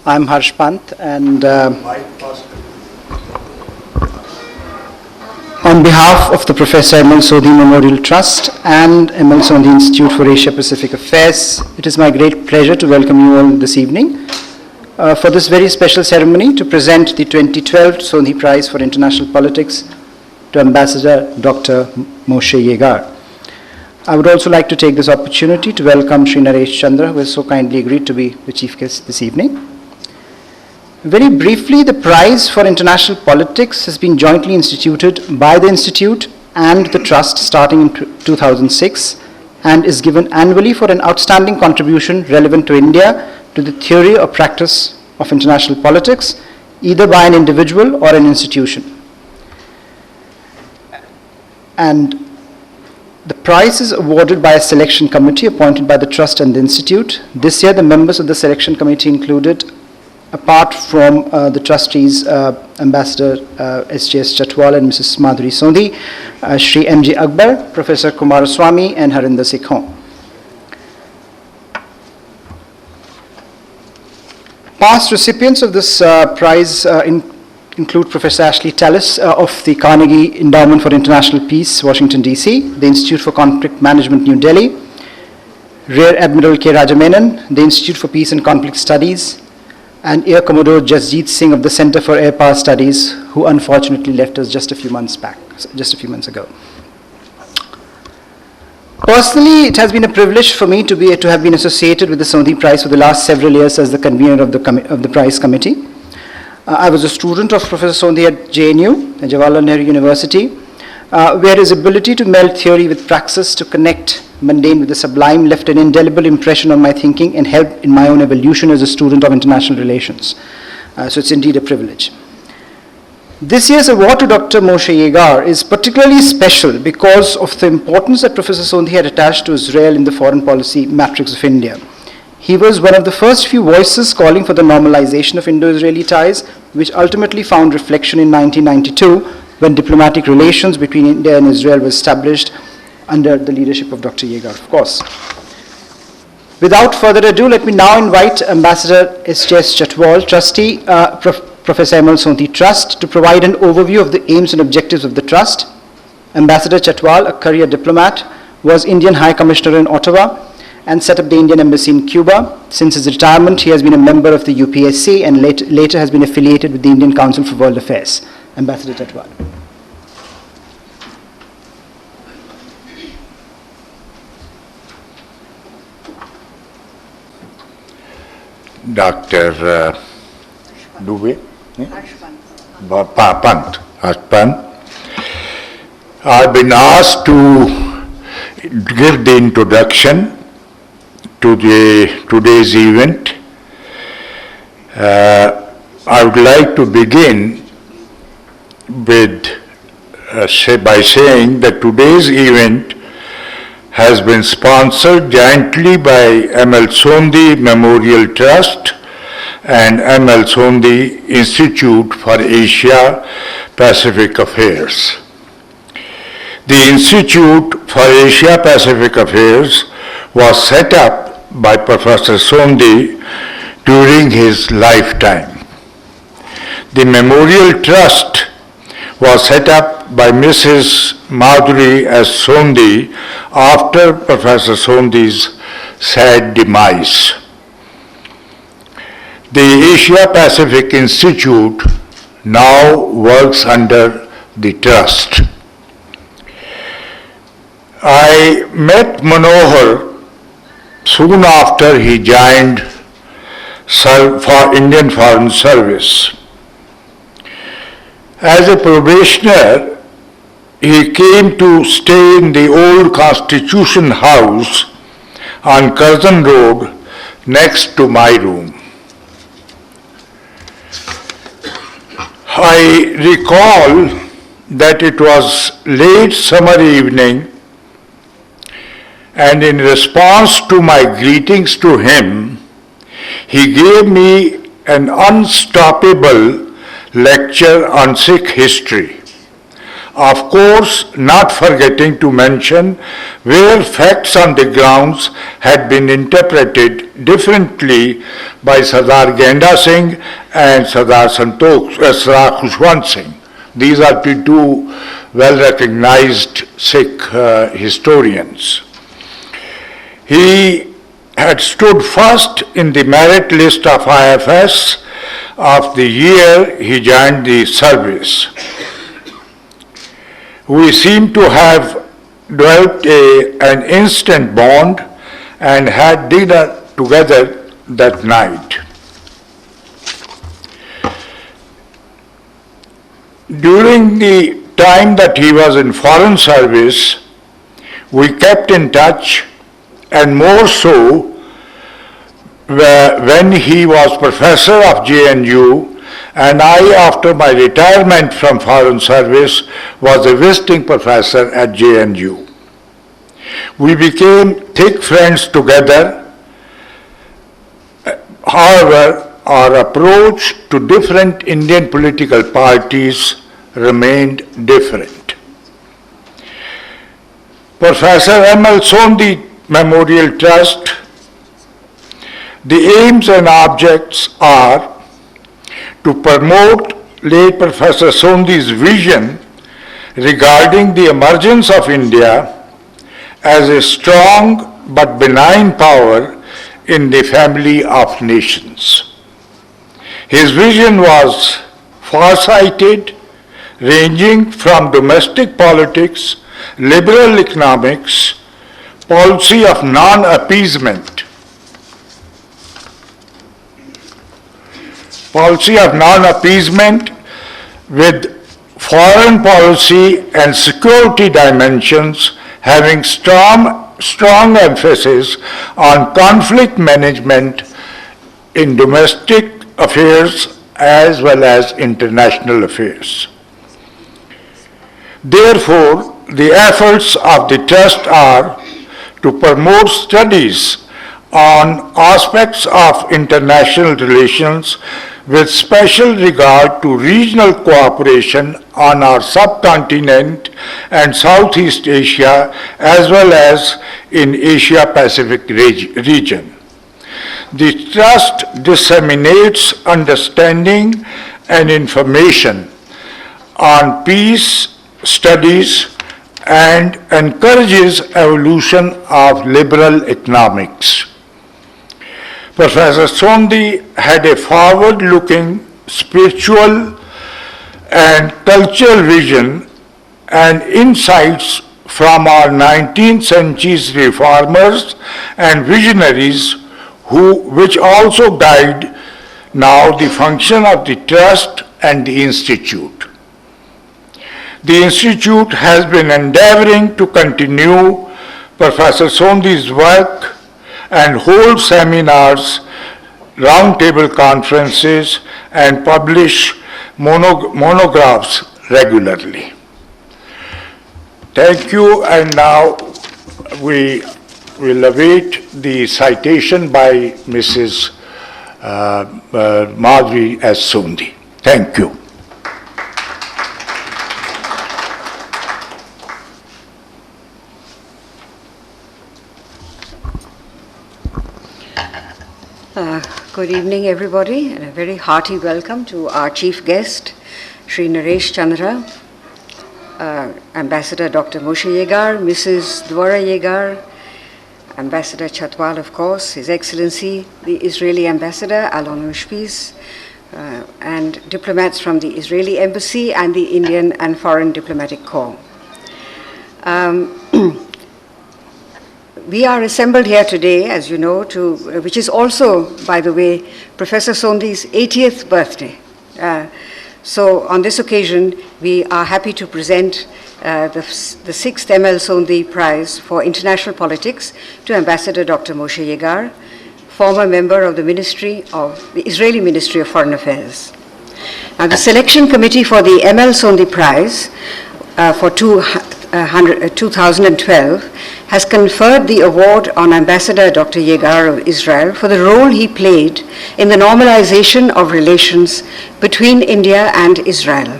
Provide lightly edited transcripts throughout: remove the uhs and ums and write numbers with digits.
I'm Harsh Pant, and on behalf of the Professor M.L.Sondhi Memorial Trust and M.L.Sondhi Institute for Asia-Pacific Affairs, it is my great pleasure to welcome you all this evening for this very special ceremony to present the 2012 Sondhi Prize for International Politics to Ambassador Dr. Moshe Yegar. I would also like to take this opportunity to welcome Sri Naresh Chandra, who has so kindly agreed to be the chief guest this evening. Very briefly, the Prize for International Politics has been jointly instituted by the Institute and the Trust starting in 2006 and is given annually for an outstanding contribution relevant to India to the theory or practice of international politics, either by an individual or an institution. And the prize is awarded by a selection committee appointed by the Trust and the Institute. This year, the members of the selection committee included, apart from the trustees, Ambassador S.J.S. Chatwal and Mrs. M.L.Sondhi, Shri M.J. Akbar, Professor Kumaraswamy, and Harinder Sekhon. Past recipients of this prize include Professor Ashley Tallis of the Carnegie Endowment for International Peace, Washington, D.C., the Institute for Conflict Management, New Delhi, Rear Admiral K. Rajamenon, the Institute for Peace and Conflict Studies, and Air Commodore Jasjeet Singh of the Center for Air Power Studies, who unfortunately left us just a few months ago. Personally, it has been a privilege for me to have been associated with the Sondhi Prize for the last several years as the convener of the prize committee. I was a student of Professor Sondhi at JNU, Jawaharlal Nehru University, where his ability to meld theory with praxis to connect mundane with the sublime left an indelible impression on my thinking and helped in my own evolution as a student of international relations. So it's indeed a privilege. This year's award to Dr. Moshe Yegar is particularly special because of the importance that Professor Sondhi had attached to Israel in the foreign policy matrix of India. He was one of the first few voices calling for the normalization of Indo-Israeli ties, which ultimately found reflection in 1992 when diplomatic relations between India and Israel were established under the leadership of Dr. Yegar, of course. Without further ado, let me now invite Ambassador S.J.S. Chatwal, Trustee, Professor M.L.Sondhi Trust, to provide an overview of the aims and objectives of the Trust. Ambassador Chatwal, a career diplomat, was Indian High Commissioner in Ottawa and set up the Indian Embassy in Cuba. Since his retirement, he has been a member of the UPSC and later has been affiliated with the Indian Council for World Affairs. Ambassador Chatwal. Dr. Dubey? Pant. I've been asked to give the introduction to today's event. I would like to begin with by saying that today's event has been sponsored jointly by M.L.Sondhi Memorial Trust and M.L.Sondhi Institute for Asia-Pacific Affairs. The Institute for Asia-Pacific Affairs was set up by Professor Sondhi during his lifetime. The Memorial Trust was set up by Mrs. Madhuri S. Sondhi after Professor Sondhi's sad demise. The Asia-Pacific Institute now works under the Trust. I met Manohar soon after he joined for Indian Foreign Service. As a probationer, he came to stay in the old Constitution House on Curzon Road next to my room. I recall that it was late summer evening, and in response to my greetings to him, he gave me an unstoppable lecture on Sikh history. Of course, not forgetting to mention where facts on the grounds had been interpreted differently by Sardar Genda Singh and Sardar Khushwant Singh. These are the two well-recognized Sikh historians. He had stood first in the merit list of IFS of the year he joined the service. We seem to have developed an instant bond and had dinner together that night. During the time that he was in foreign service, we kept in touch, and more so when he was professor of JNU and I, after my retirement from foreign service, was a visiting professor at JNU. We became thick friends together. However, our approach to different Indian political parties remained different. Professor M.L.Sondhi Memorial Trust, the aims and objects are to promote late Professor Sondhi's vision regarding the emergence of India as a strong but benign power in the family of nations. His vision was far-sighted, ranging from domestic politics, liberal economics, policy of non-appeasement, with foreign policy and security dimensions having strong emphasis on conflict management in domestic affairs as well as international affairs. Therefore, the efforts of the Trust are to promote studies on aspects of international relations with special regard to regional cooperation on our subcontinent and Southeast Asia as well as in Asia-Pacific region. The Trust disseminates understanding and information on peace studies and encourages evolution of liberal economics. Professor Sondhi had a forward-looking spiritual and cultural vision and insights from our 19th century's reformers and visionaries which also guide now the function of the Trust and the Institute. The Institute has been endeavoring to continue Professor Sondhi's work and hold seminars, roundtable conferences, and publish monographs regularly. Thank you, and now we will await the citation by Mrs. Madhuri S. Sondhi. Thank you. Good evening, everybody, and a very hearty welcome to our chief guest, Sri Naresh Chandra, Ambassador Dr. Moshe Yegar, Mrs. Dwara Yegar, Ambassador Chatwal, of course, His Excellency, the Israeli Ambassador, Alon Ushpiz, and diplomats from the Israeli Embassy and the Indian and Foreign Diplomatic Corps. We are assembled here today, as you know, which is also, by the way, Professor Sondhi's 80th birthday. So on this occasion, we are happy to present the 6th M.L.Sondhi Prize for International Politics to Ambassador Dr. Moshe Yegar, former member of the Israeli Ministry of Foreign Affairs. Now, the selection committee for the M.L.Sondhi Prize for 2012 has conferred the award on Ambassador Dr. Yegar of Israel for the role he played in the normalization of relations between India and Israel.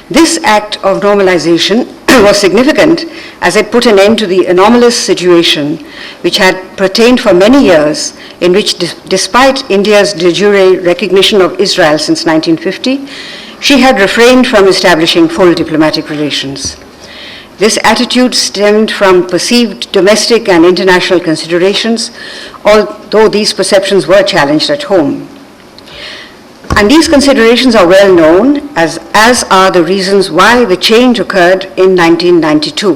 This act of normalization was significant as it put an end to the anomalous situation which had pertained for many years, in which despite India's de jure recognition of Israel since 1950, she had refrained from establishing full diplomatic relations. This attitude stemmed from perceived domestic and international considerations, although these perceptions were challenged at home. And these considerations are well known, as are the reasons why the change occurred in 1992.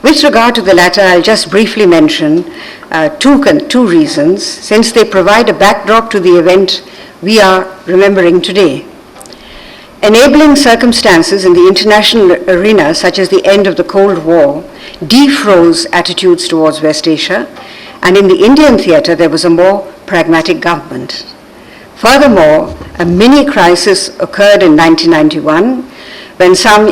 With regard to the latter, I'll just briefly mention two reasons, since they provide a backdrop to the event we are remembering today. Enabling circumstances in the international arena, such as the end of the Cold War, defroze attitudes towards West Asia, and in the Indian theater there was a more pragmatic government. Furthermore, a mini crisis occurred in 1991 when some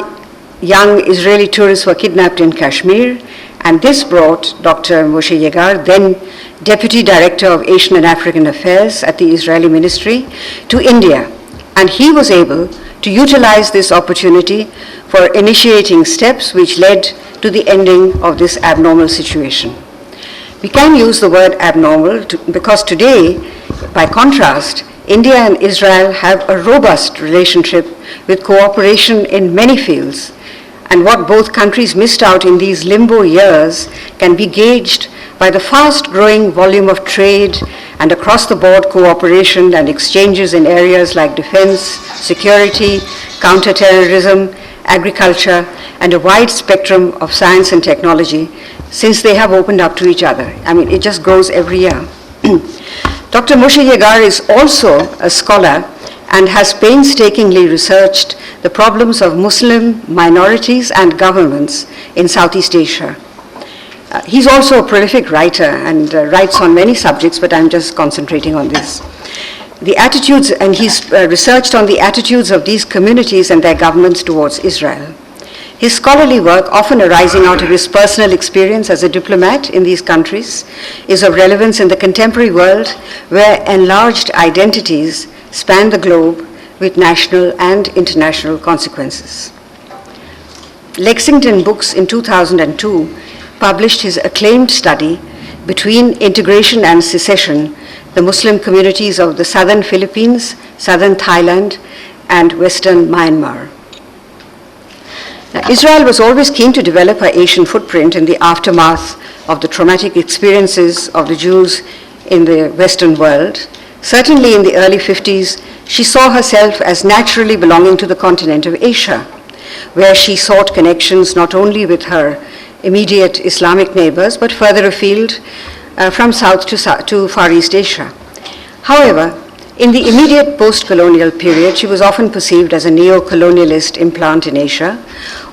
young Israeli tourists were kidnapped in Kashmir, and this brought Dr. Moshe Yegar, then Deputy Director of Asian and African Affairs at the Israeli Ministry, to India, and he was able to utilize this opportunity for initiating steps which led to the ending of this abnormal situation. We can use the word abnormal because today, by contrast, India and Israel have a robust relationship with cooperation in many fields, and what both countries missed out in these limbo years can be gauged by the fast-growing volume of trade and across-the-board cooperation and exchanges in areas like defense, security, counterterrorism, agriculture, and a wide spectrum of science and technology, since they have opened up to each other. I mean, it just grows every year. Dr. Moshe Yegar is also a scholar and has painstakingly researched the problems of Muslim minorities and governments in Southeast Asia. He's also a prolific writer and writes on many subjects, but I'm just concentrating on this. The attitudes, and he's researched on the attitudes of these communities and their governments towards Israel. His scholarly work, often arising out of his personal experience as a diplomat in these countries, is of relevance in the contemporary world where enlarged identities span the globe with national and international consequences. Lexington Books in 2002 published his acclaimed study, Between Integration and Secession, the Muslim Communities of the Southern Philippines, Southern Thailand, and Western Myanmar. Now, Israel was always keen to develop her Asian footprint in the aftermath of the traumatic experiences of the Jews in the Western world. Certainly in the early 50s, she saw herself as naturally belonging to the continent of Asia, where she sought connections not only with her immediate Islamic neighbors, but further afield from South to Far East Asia. However, in the immediate post-colonial period, she was often perceived as a neo-colonialist implant in Asia,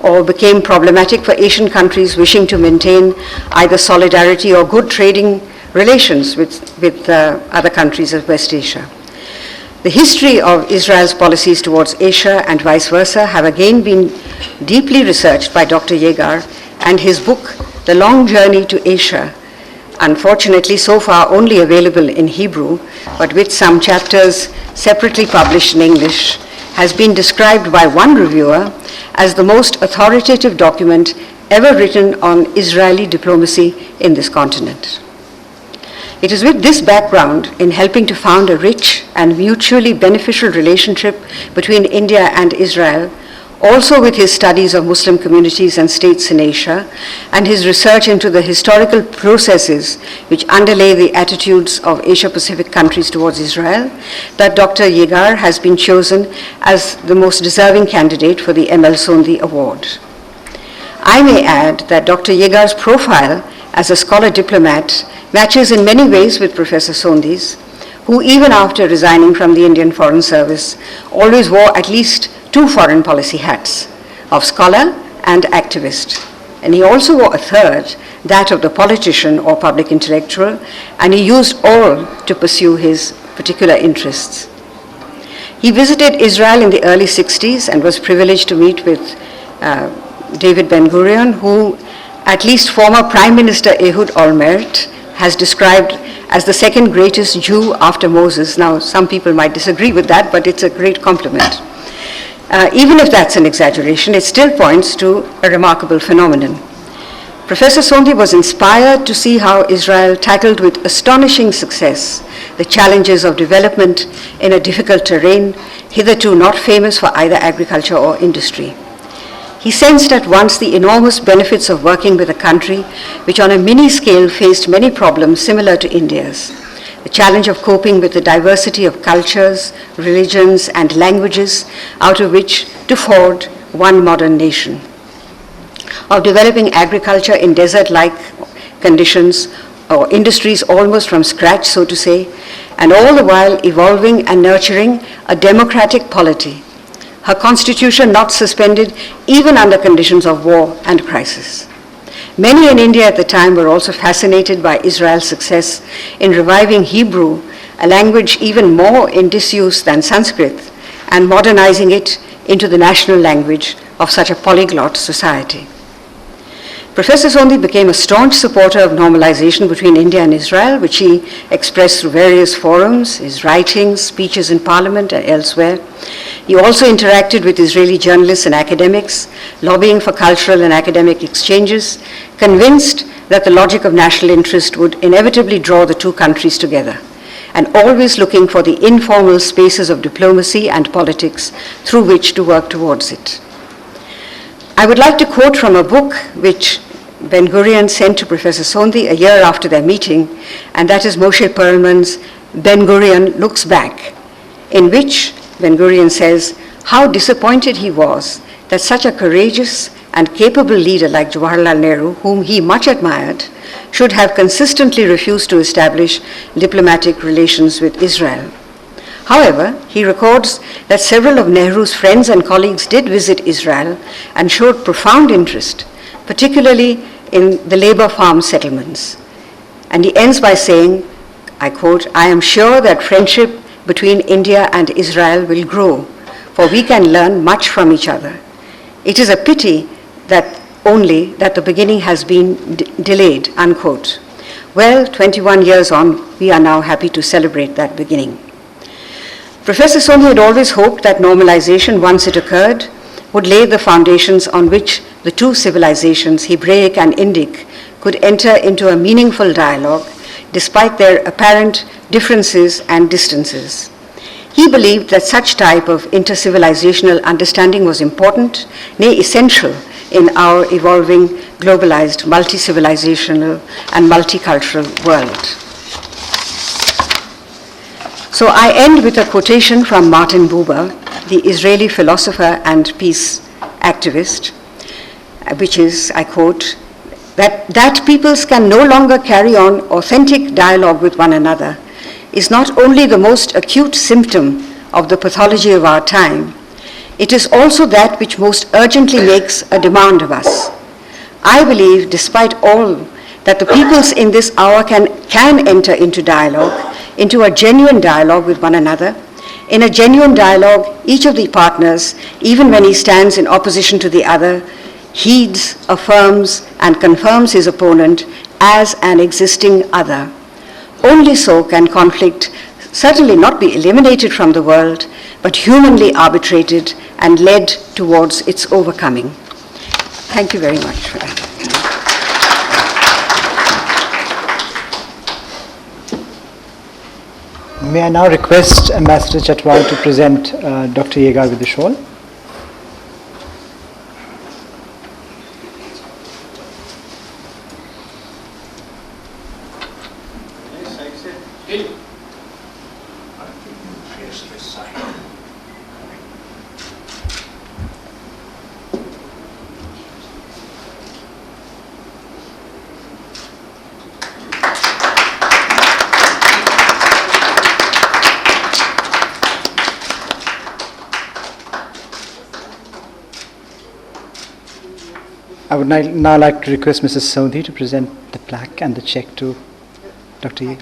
or became problematic for Asian countries wishing to maintain either solidarity or good trading relations with other countries of West Asia. The history of Israel's policies towards Asia and vice versa have again been deeply researched by Dr. Yegar, and his book, The Long Journey to Asia, unfortunately so far only available in Hebrew, but with some chapters separately published in English, has been described by one reviewer as the most authoritative document ever written on Israeli diplomacy in this continent. It is with this background in helping to found a rich and mutually beneficial relationship between India and Israel, also with his studies of Muslim communities and states in Asia, and his research into the historical processes which underlay the attitudes of Asia-Pacific countries towards Israel, that Dr. Yegar has been chosen as the most deserving candidate for the M.L.Sondhi Award. I may add that Dr. Yegar's profile as a scholar diplomat matches in many ways with Professor Sondhi's, who even after resigning from the Indian Foreign Service always wore at least two foreign policy hats, of scholar and activist. And he also wore a third, that of the politician or public intellectual, and he used all to pursue his particular interests. He visited Israel in the early 60s and was privileged to meet with David Ben-Gurion, who at least former Prime Minister Ehud Olmert has described as the second greatest Jew after Moses. Now, some people might disagree with that, but it's a great compliment. Even if that's an exaggeration, it still points to a remarkable phenomenon. Professor Sondhi was inspired to see how Israel tackled with astonishing success the challenges of development in a difficult terrain, hitherto not famous for either agriculture or industry. He sensed at once the enormous benefits of working with a country which on a mini scale faced many problems similar to India's. The challenge of coping with the diversity of cultures, religions, and languages out of which to forge one modern nation. Of developing agriculture in desert-like conditions or industries almost from scratch, so to say, and all the while evolving and nurturing a democratic polity, her constitution not suspended even under conditions of war and crisis. Many in India at the time were also fascinated by Israel's success in reviving Hebrew, a language even more in disuse than Sanskrit, and modernizing it into the national language of such a polyglot society. Professor Sondhi became a staunch supporter of normalization between India and Israel, which he expressed through various forums, his writings, speeches in parliament and elsewhere. He also interacted with Israeli journalists and academics, lobbying for cultural and academic exchanges, convinced that the logic of national interest would inevitably draw the two countries together, and always looking for the informal spaces of diplomacy and politics through which to work towards it. I would like to quote from a book which Ben-Gurion sent to Professor Sondhi a year after their meeting, and that is Moshe Perlman's Ben-Gurion Looks Back, in which Ben-Gurion says how disappointed he was that such a courageous and capable leader like Jawaharlal Nehru, whom he much admired, should have consistently refused to establish diplomatic relations with Israel. However, he records that several of Nehru's friends and colleagues did visit Israel and showed profound interest, particularly in the labor farm settlements. And he ends by saying, I quote, "I am sure that friendship between India and Israel will grow, for we can learn much from each other. It is a pity that only that the beginning has been delayed," unquote. Well, 21 years on, we are now happy to celebrate that beginning. Professor Sondhi had always hoped that normalization, once it occurred, would lay the foundations on which the two civilizations, Hebraic and Indic, could enter into a meaningful dialogue despite their apparent differences and distances. He believed that such type of intercivilizational understanding was important, nay essential, in our evolving, globalized, multi-civilizational and multicultural world. So I end with a quotation from Martin Buber, the Israeli philosopher and peace activist, which is, I quote, that peoples can no longer carry on authentic dialogue with one another is not only the most acute symptom of the pathology of our time, it is also that which most urgently makes a demand of us. I believe, despite all, that the peoples in this hour can enter into dialogue, into a genuine dialogue with one another. In a genuine dialogue, each of the partners, even when he stands in opposition to the other, heeds, affirms, and confirms his opponent as an existing other. Only so can conflict certainly not be eliminated from the world, but humanly arbitrated and led towards its overcoming. Thank you very much for that. May I now request Ambassador Chatwal to present Dr. Yegar with the shawl. I would now like to request Mrs. Sondhi to present the plaque and the check to Dr. Yegar.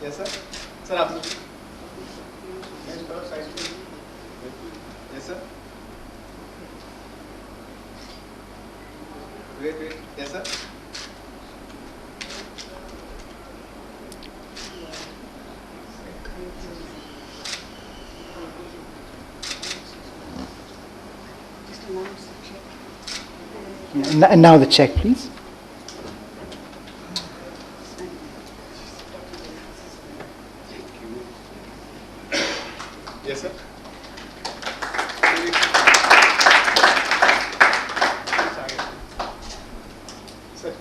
Yes, sir. Sir, Yes, sir. Wait. Yes, sir. And now the check, please. Yes, sir. Sir.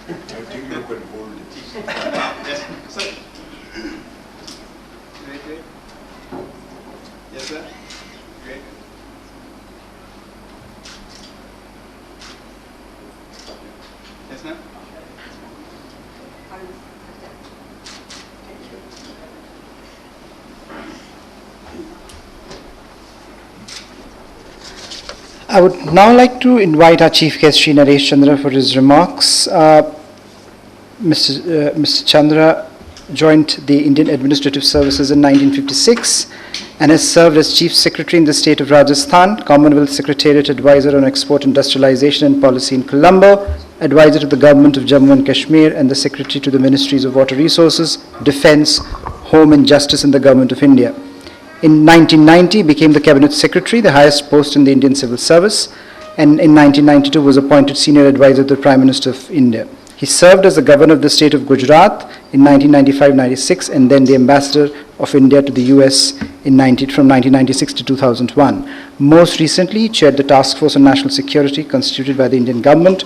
I think you can hold it. Yes, sir. Wait. Yes, sir. Wait. Yes, ma'am. I would now like to invite our Chief Guest, Sri Naresh Chandra, for his remarks. Mr. Chandra joined the Indian Administrative Services in 1956 and has served as Chief Secretary in the state of Rajasthan, Commonwealth Secretariat Advisor on Export Industrialization and Policy in Colombo, Advisor to the Government of Jammu and Kashmir, and the Secretary to the Ministries of Water Resources, Defence, Home and Justice in the Government of India. In 1990, became the Cabinet Secretary, the highest post in the Indian Civil Service, and in 1992 was appointed Senior Advisor to the Prime Minister of India. He served as the Governor of the state of Gujarat in 1995-96 and then the Ambassador of India to the US from 1996 to 2001. Most recently, he chaired the Task Force on National Security constituted by the Indian government,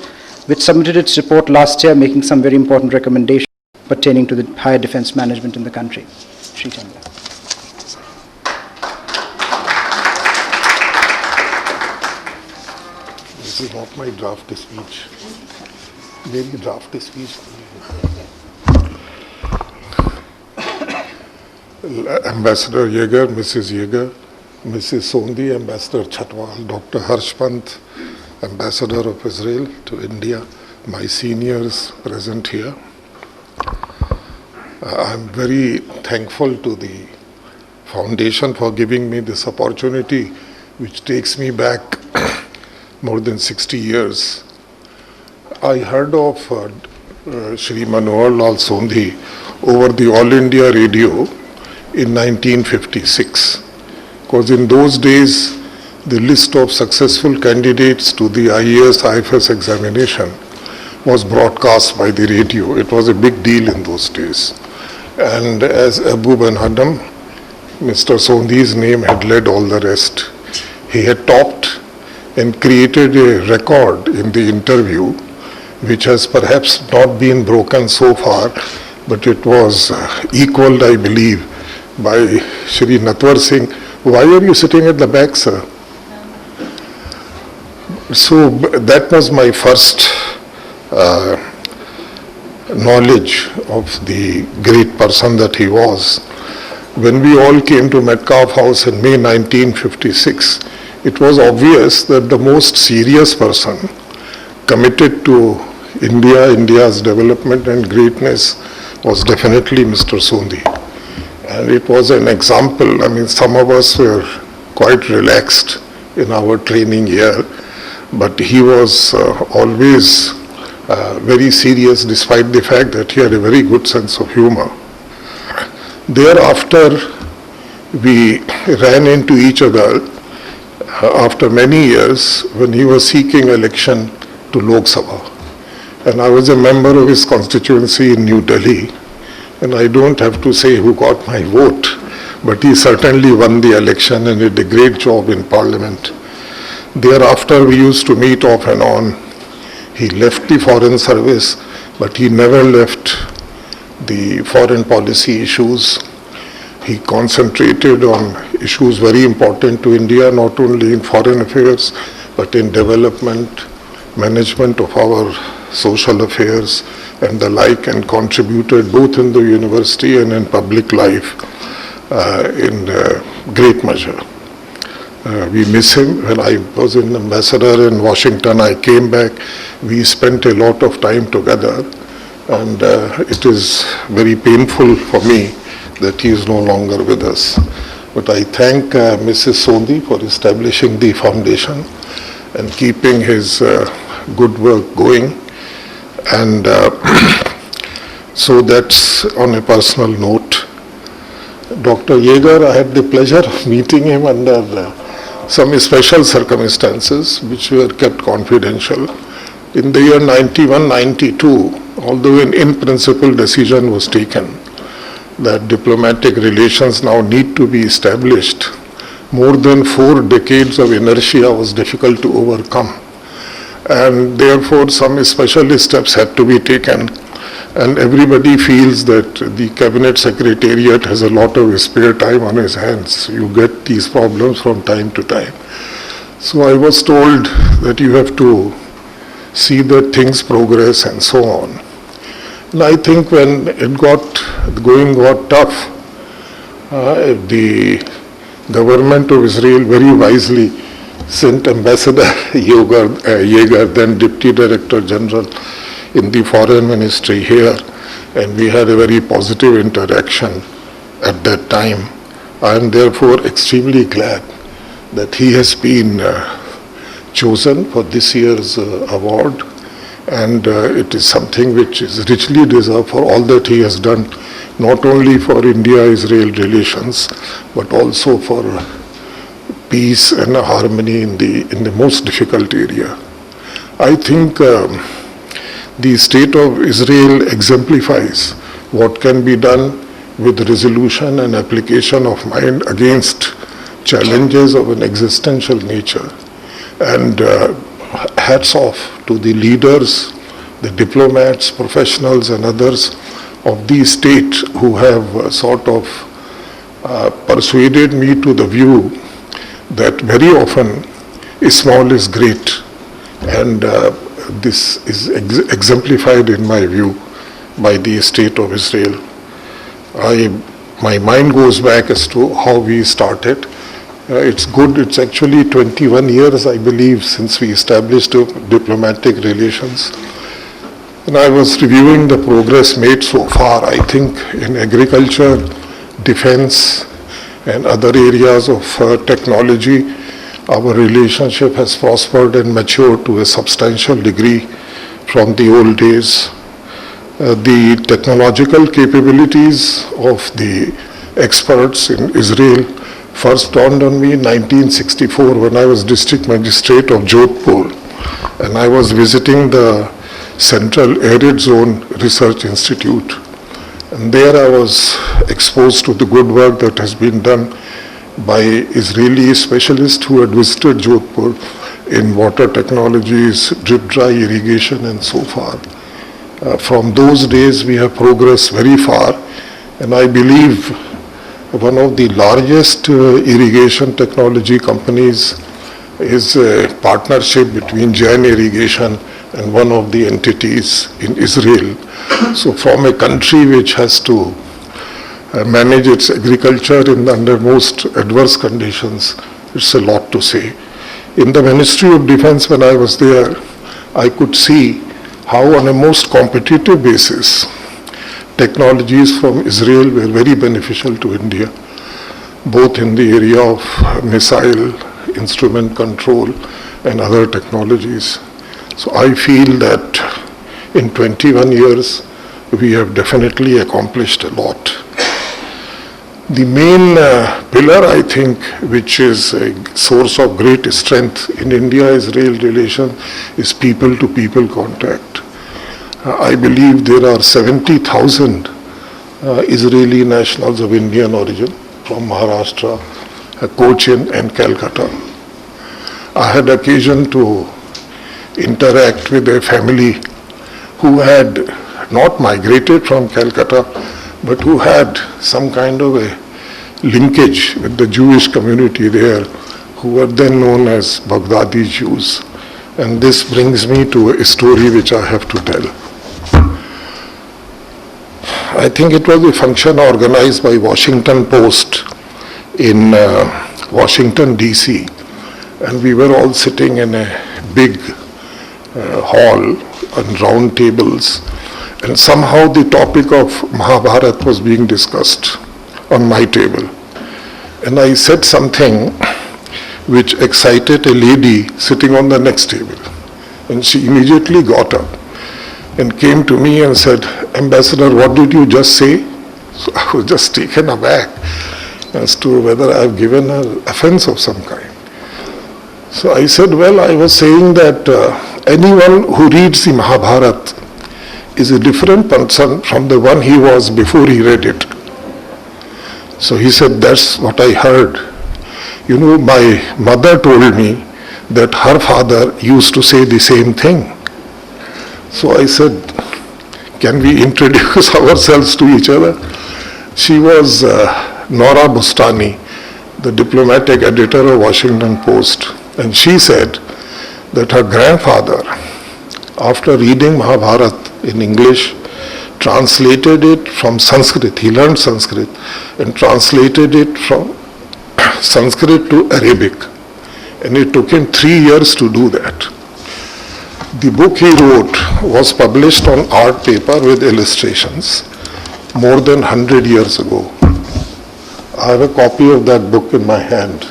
which submitted its report last year making some very important recommendations pertaining to the higher defense management in the country. Sri Chandra. This is not my draft speech. Very draft speech. Ambassador Yegar, Mrs. Yegar, Mrs. Sondhi, Ambassador Chatwal, Dr. Harsh Pant, Ambassador of Israel to India, my seniors present here. I'm very thankful to the Foundation for giving me this opportunity, which takes me back more than 60 years. I heard of Shri M.L.Sondhi over the All India Radio in 1956, because in those days the list of successful candidates to the IAS IFS examination was broadcast by the radio. It was a big deal in those days. And as Abu Ben Adam, Mr. Sondhi's name had led all the rest. He had topped and created a record in the interview, which has perhaps not been broken so far, but it was equaled, I believe, by Shri Natwar Singh. Why are you sitting at the back, sir? So that was my first knowledge of the great person that he was. When we all came to Metcalfe House in May 1956, it was obvious that the most serious person committed to India's development and greatness was definitely Mr. Sondhi. And it was an example. I mean, some of us were quite relaxed in our training here, but he was always very serious, despite the fact that he had a very good sense of humor. Thereafter, we ran into each other after many years when he was seeking election to Lok Sabha. And I was a member of his constituency in New Delhi. And I don't have to say who got my vote, but he certainly won the election and did a great job in Parliament. Thereafter, we used to meet off and on. He left the Foreign Service, but he never left the foreign policy issues. He concentrated on issues very important to India, not only in foreign affairs, but in development, management of our social affairs and the like, and contributed both in the university and in public life in great measure. We miss him. When I was an ambassador in Washington, I came back. We spent a lot of time together, and it is very painful for me that he is no longer with us. But I thank Mrs. Sondhi for establishing the foundation and keeping his good work going. And so that's on a personal note. Dr. Yegar, I had the pleasure of meeting him under some special circumstances which were kept confidential. In the year 91-92, although an in-principle decision was taken that diplomatic relations now need to be established, more than 4 decades of inertia was difficult to overcome. And therefore some special steps had to be taken. And everybody feels that the cabinet secretariat has a lot of spare time on his hands. You get these problems from time to time. So I was told that you have to see that things progress and so on. And I think when the going got tough, the government of Israel very wisely sent Ambassador Yegar, then Deputy Director General in the Foreign Ministry here, and we had a very positive interaction at that time. I am therefore extremely glad that he has been chosen for this year's award, and it is something which is richly deserved for all that he has done, not only for India-Israel relations, but also for peace and harmony in the most difficult area. I think the state of Israel exemplifies what can be done with resolution and application of mind against challenges of an existential nature. And hats off to the leaders, the diplomats, professionals and others of the state who have sort of persuaded me to the view that very often small is great, and this is exemplified in my view by the state of Israel. My mind goes back as to how we started. It's good, it's actually 21 years, I believe, since we established diplomatic relations. And I was reviewing the progress made so far. I think in agriculture, defense, and other areas of technology, our relationship has prospered and matured to a substantial degree from the old days. The technological capabilities of the experts in Israel first dawned on me in 1964 when I was district magistrate of Jodhpur, and I was visiting the Central Arid Zone Research Institute. And there I was exposed to the good work that has been done by Israeli specialists who had visited Jodhpur in water technologies, drip-dry irrigation and so far. From those days we have progressed very far, and I believe one of the largest irrigation technology companies is a partnership between Jain Irrigation and one of the entities in Israel. So from a country which has to manage its agriculture under most adverse conditions, it's a lot to say. In the Ministry of Defense, when I was there, I could see how on a most competitive basis, technologies from Israel were very beneficial to India, both in the area of missile, instrument control, and other technologies. So I feel that in 21 years, we have definitely accomplished a lot. The main pillar, I think, which is a source of great strength in India-Israel relations is people-to-people contact. I believe there are 70,000 Israeli nationals of Indian origin from Maharashtra, Cochin and Calcutta. I had occasion to interact with a family who had not migrated from Calcutta, but who had some kind of a linkage with the Jewish community there, who were then known as Baghdadi Jews. And this brings me to a story which I have to tell. I think it was a function organized by Washington Post in Washington, D.C., and we were all sitting in a big hall on round tables, and somehow the topic of Mahabharata was being discussed on my table. And I said something which excited a lady sitting on the next table. And she immediately got up and came to me and said, "Ambassador, what did you just say?" So I was just taken aback as to whether I have given her offense of some kind. So I said, well, I was saying that anyone who reads the Mahabharata is a different person from the one he was before he read it. So he said, that's what I heard. You know, my mother told me that her father used to say the same thing. So I said, can we introduce ourselves to each other? She was Nora Bustani, the diplomatic editor of Washington Post. And she said that her grandfather, after reading Mahabharata in English, translated it from Sanskrit. He learned Sanskrit and translated it from Sanskrit to Arabic. And it took him 3 years to do that. The book he wrote was published on art paper with illustrations more than 100 years ago. I have a copy of that book in my hand.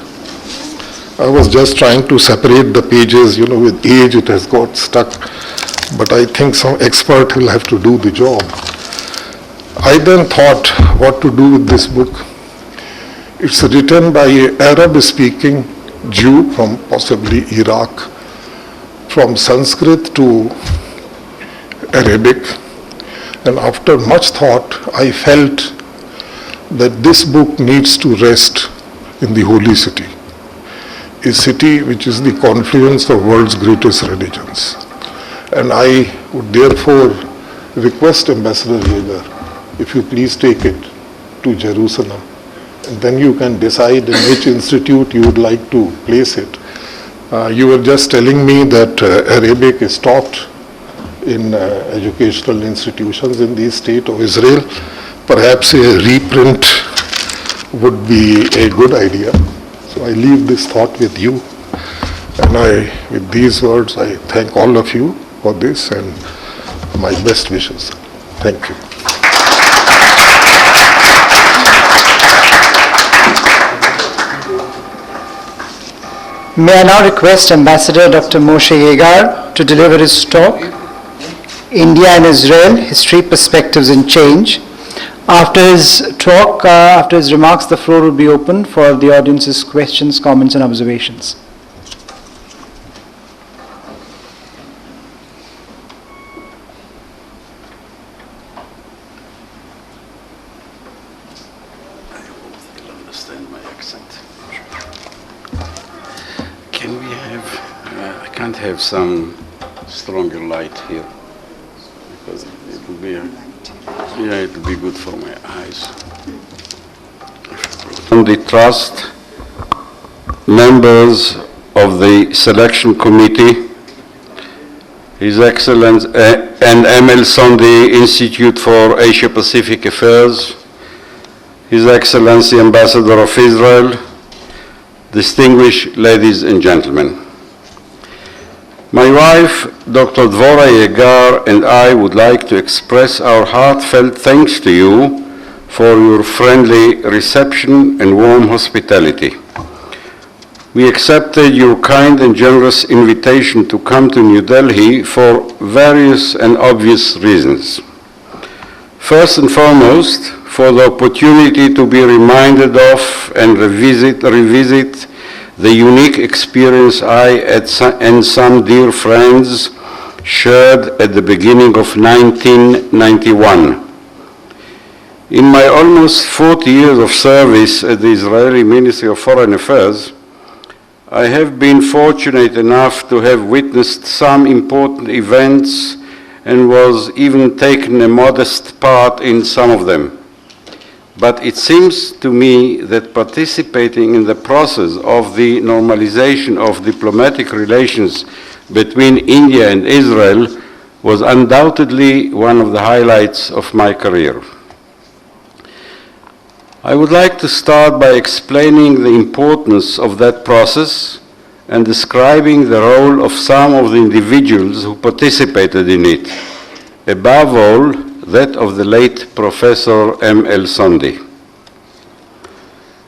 I was just trying to separate the pages, you know, with age it has got stuck. But I think some expert will have to do the job. I then thought what to do with this book. It's written by an Arab-speaking Jew from possibly Iraq, from Sanskrit to Arabic. And after much thought, I felt that this book needs to rest in the holy city, a city which is the confluence of world's greatest religions. And I would therefore request Ambassador Yegar, if you please take it to Jerusalem, and then you can decide in which institute you would like to place it. You were just telling me that Arabic is taught in educational institutions in the state of Israel. Perhaps a reprint would be a good idea. So I leave this thought with you. And with these words, I thank all of you for this and my best wishes. Thank you. May I now request Ambassador Dr. Moshe Yegar to deliver his talk, India and Israel, History, Perspectives and Change. After his talk, after his remarks, the floor will be open for the audience's questions, comments and observations. I hope they'll understand my accent. Can we have, I can't have some stronger light here because it will be, it will be good for my eyes. On the trust, members of the selection committee, His Excellency and M.L.Sondhi Institute for Asia Pacific Affairs, His Excellency Ambassador of Israel, distinguished ladies and gentlemen. My wife, Dr. Dvora Yegar, and I would like to express our heartfelt thanks to you for your friendly reception and warm hospitality. We accepted your kind and generous invitation to come to New Delhi for various and obvious reasons. First and foremost, for the opportunity to be reminded of and revisit the unique experience I and some dear friends shared at the beginning of 1991. In my almost 40 years of service at the Israeli Ministry of Foreign Affairs, I have been fortunate enough to have witnessed some important events and was even taken a modest part in some of them. But it seems to me that participating in the process of the normalization of diplomatic relations between India and Israel was undoubtedly one of the highlights of my career. I would like to start by explaining the importance of that process and describing the role of some of the individuals who participated in it, above all, that of the late Professor M.L.Sondhi.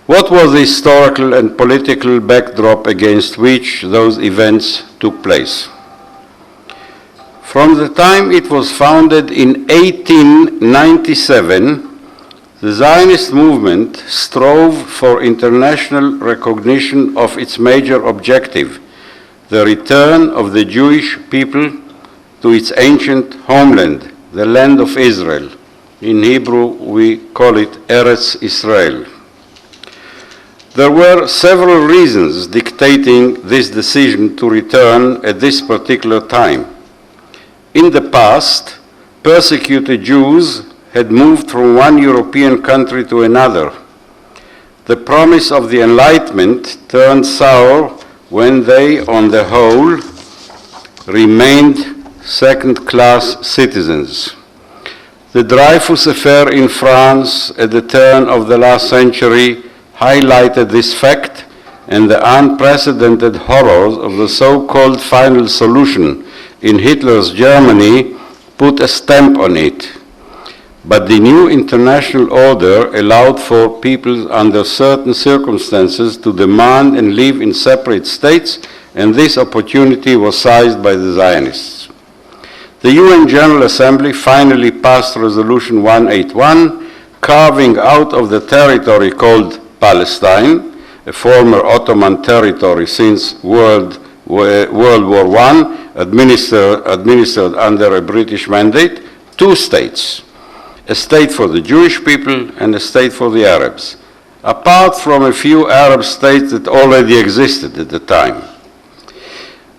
What was the historical and political backdrop against which those events took place? From the time it was founded in 1897, the Zionist movement strove for international recognition of its major objective, the return of the Jewish people to its ancient homeland, the land of Israel. In Hebrew, we call it Eretz Israel. There were several reasons dictating this decision to return at this particular time. In the past, persecuted Jews had moved from one European country to another. The promise of the Enlightenment turned sour when they, on the whole, remained second-class citizens. The Dreyfus affair in France at the turn of the last century highlighted this fact, and the unprecedented horrors of the so-called final solution in Hitler's Germany put a stamp on it. But the new international order allowed for people under certain circumstances to demand and live in separate states, and this opportunity was seized by the Zionists. The UN General Assembly finally passed Resolution 181, carving out of the territory called Palestine, a former Ottoman territory since World War I, administered under a British mandate, two states, a state for the Jewish people and a state for the Arabs, apart from a few Arab states that already existed at the time.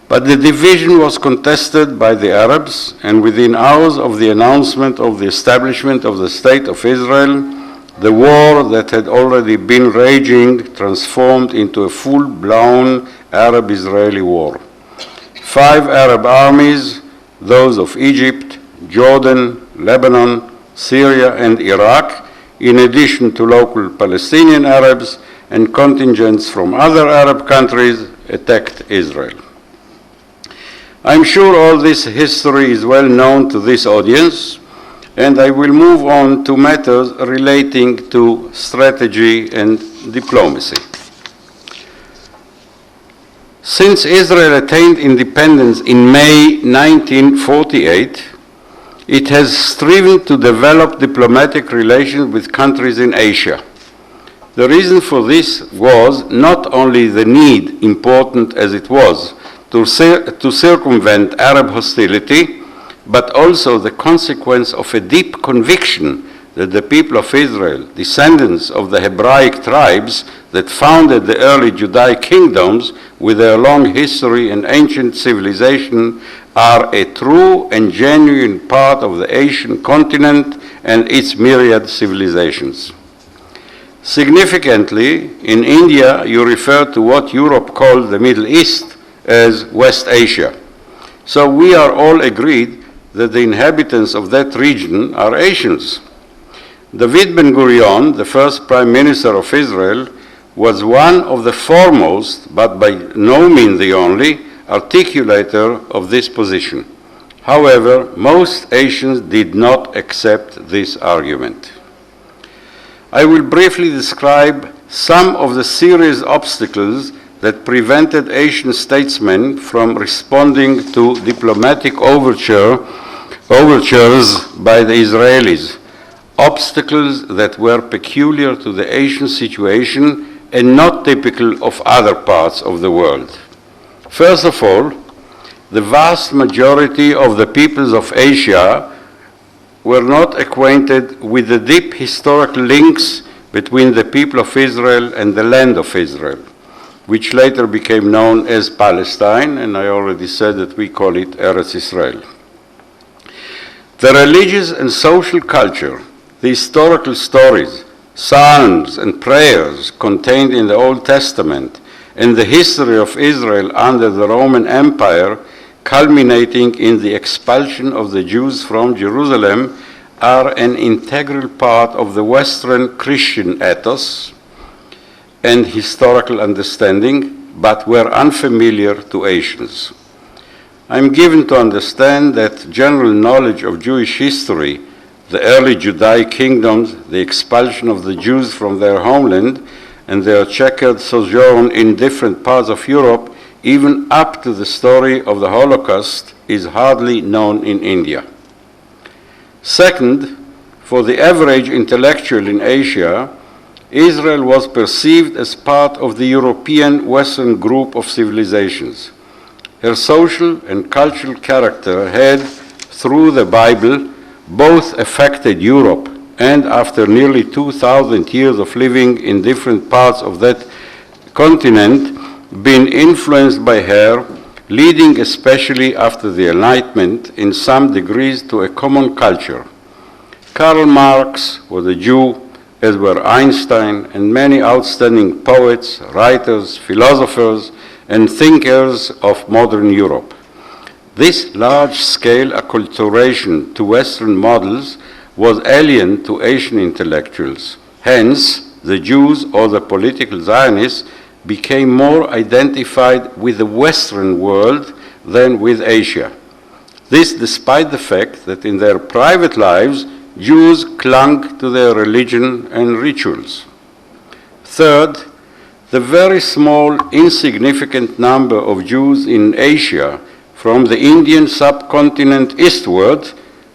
But the division was contested by the Arabs, and within hours of the announcement of the establishment of the State of Israel, the war that had already been raging transformed into a full-blown Arab-Israeli war. 5 Arab armies, those of Egypt, Jordan, Lebanon, Syria, and Iraq, in addition to local Palestinian Arabs and contingents from other Arab countries, attacked Israel. I'm sure all this history is well known to this audience, and I will move on to matters relating to strategy and diplomacy. Since Israel attained independence in May 1948, it has striven to develop diplomatic relations with countries in Asia. The reason for this was not only the need, important as it was, to circumvent Arab hostility, but also the consequence of a deep conviction that the people of Israel, descendants of the Hebraic tribes that founded the early Judaic kingdoms with their long history and ancient civilization, are a true and genuine part of the Asian continent and its myriad civilizations. Significantly, in India, you refer to what Europe called the Middle East as West Asia. So we are all agreed that the inhabitants of that region are Asians. David Ben-Gurion, the first Prime Minister of Israel, was one of the foremost, but by no means the only, articulator of this position. However, most Asians did not accept this argument. I will briefly describe some of the serious obstacles that prevented Asian statesmen from responding to diplomatic overtures by the Israelis, obstacles that were peculiar to the Asian situation and not typical of other parts of the world. First of all, the vast majority of the peoples of Asia were not acquainted with the deep historical links between the people of Israel and the land of Israel, which later became known as Palestine, and I already said that we call it Eretz Israel. The religious and social culture, the historical stories, psalms and prayers contained in the Old Testament, and the history of Israel under the Roman Empire, culminating in the expulsion of the Jews from Jerusalem, are an integral part of the Western Christian ethos and historical understanding, but were unfamiliar to Asians. I'm given to understand that general knowledge of Jewish history, the early Judaic kingdoms, the expulsion of the Jews from their homeland, and their checkered sojourn in different parts of Europe, even up to the story of the Holocaust, is hardly known in India. Second, for the average intellectual in Asia, Israel was perceived as part of the European Western group of civilizations. Her social and cultural character had, through the Bible, both affected Europe and, after nearly 2,000 years of living in different parts of that continent, been influenced by her, leading especially after the Enlightenment in some degrees to a common culture. Karl Marx was a Jew, as were Einstein and many outstanding poets, writers, philosophers, and thinkers of modern Europe. This large-scale acculturation to Western models was alien to Asian intellectuals. Hence, the Jews or the political Zionists became more identified with the Western world than with Asia. This despite the fact that in their private lives, Jews clung to their religion and rituals. Third, the very small, insignificant number of Jews in Asia from the Indian subcontinent eastward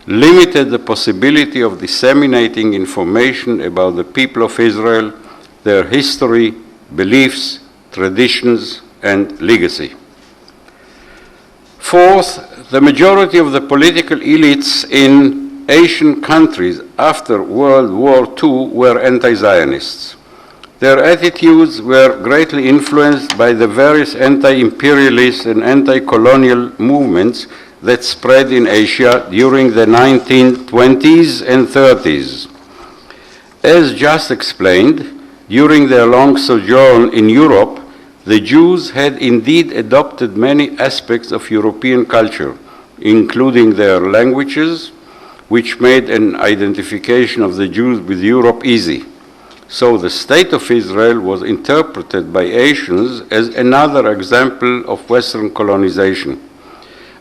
limited the possibility of disseminating information about the people of Israel, their history, beliefs, traditions, and legacy. Fourth, the majority of the political elites in Asian countries after World War II were anti-Zionists. Their attitudes were greatly influenced by the various anti-imperialist and anti-colonial movements that spread in Asia during the 1920s and 30s. As just explained, during their long sojourn in Europe, the Jews had indeed adopted many aspects of European culture, including their languages, which made an identification of the Jews with Europe easy. So the State of Israel was interpreted by Asians as another example of Western colonization,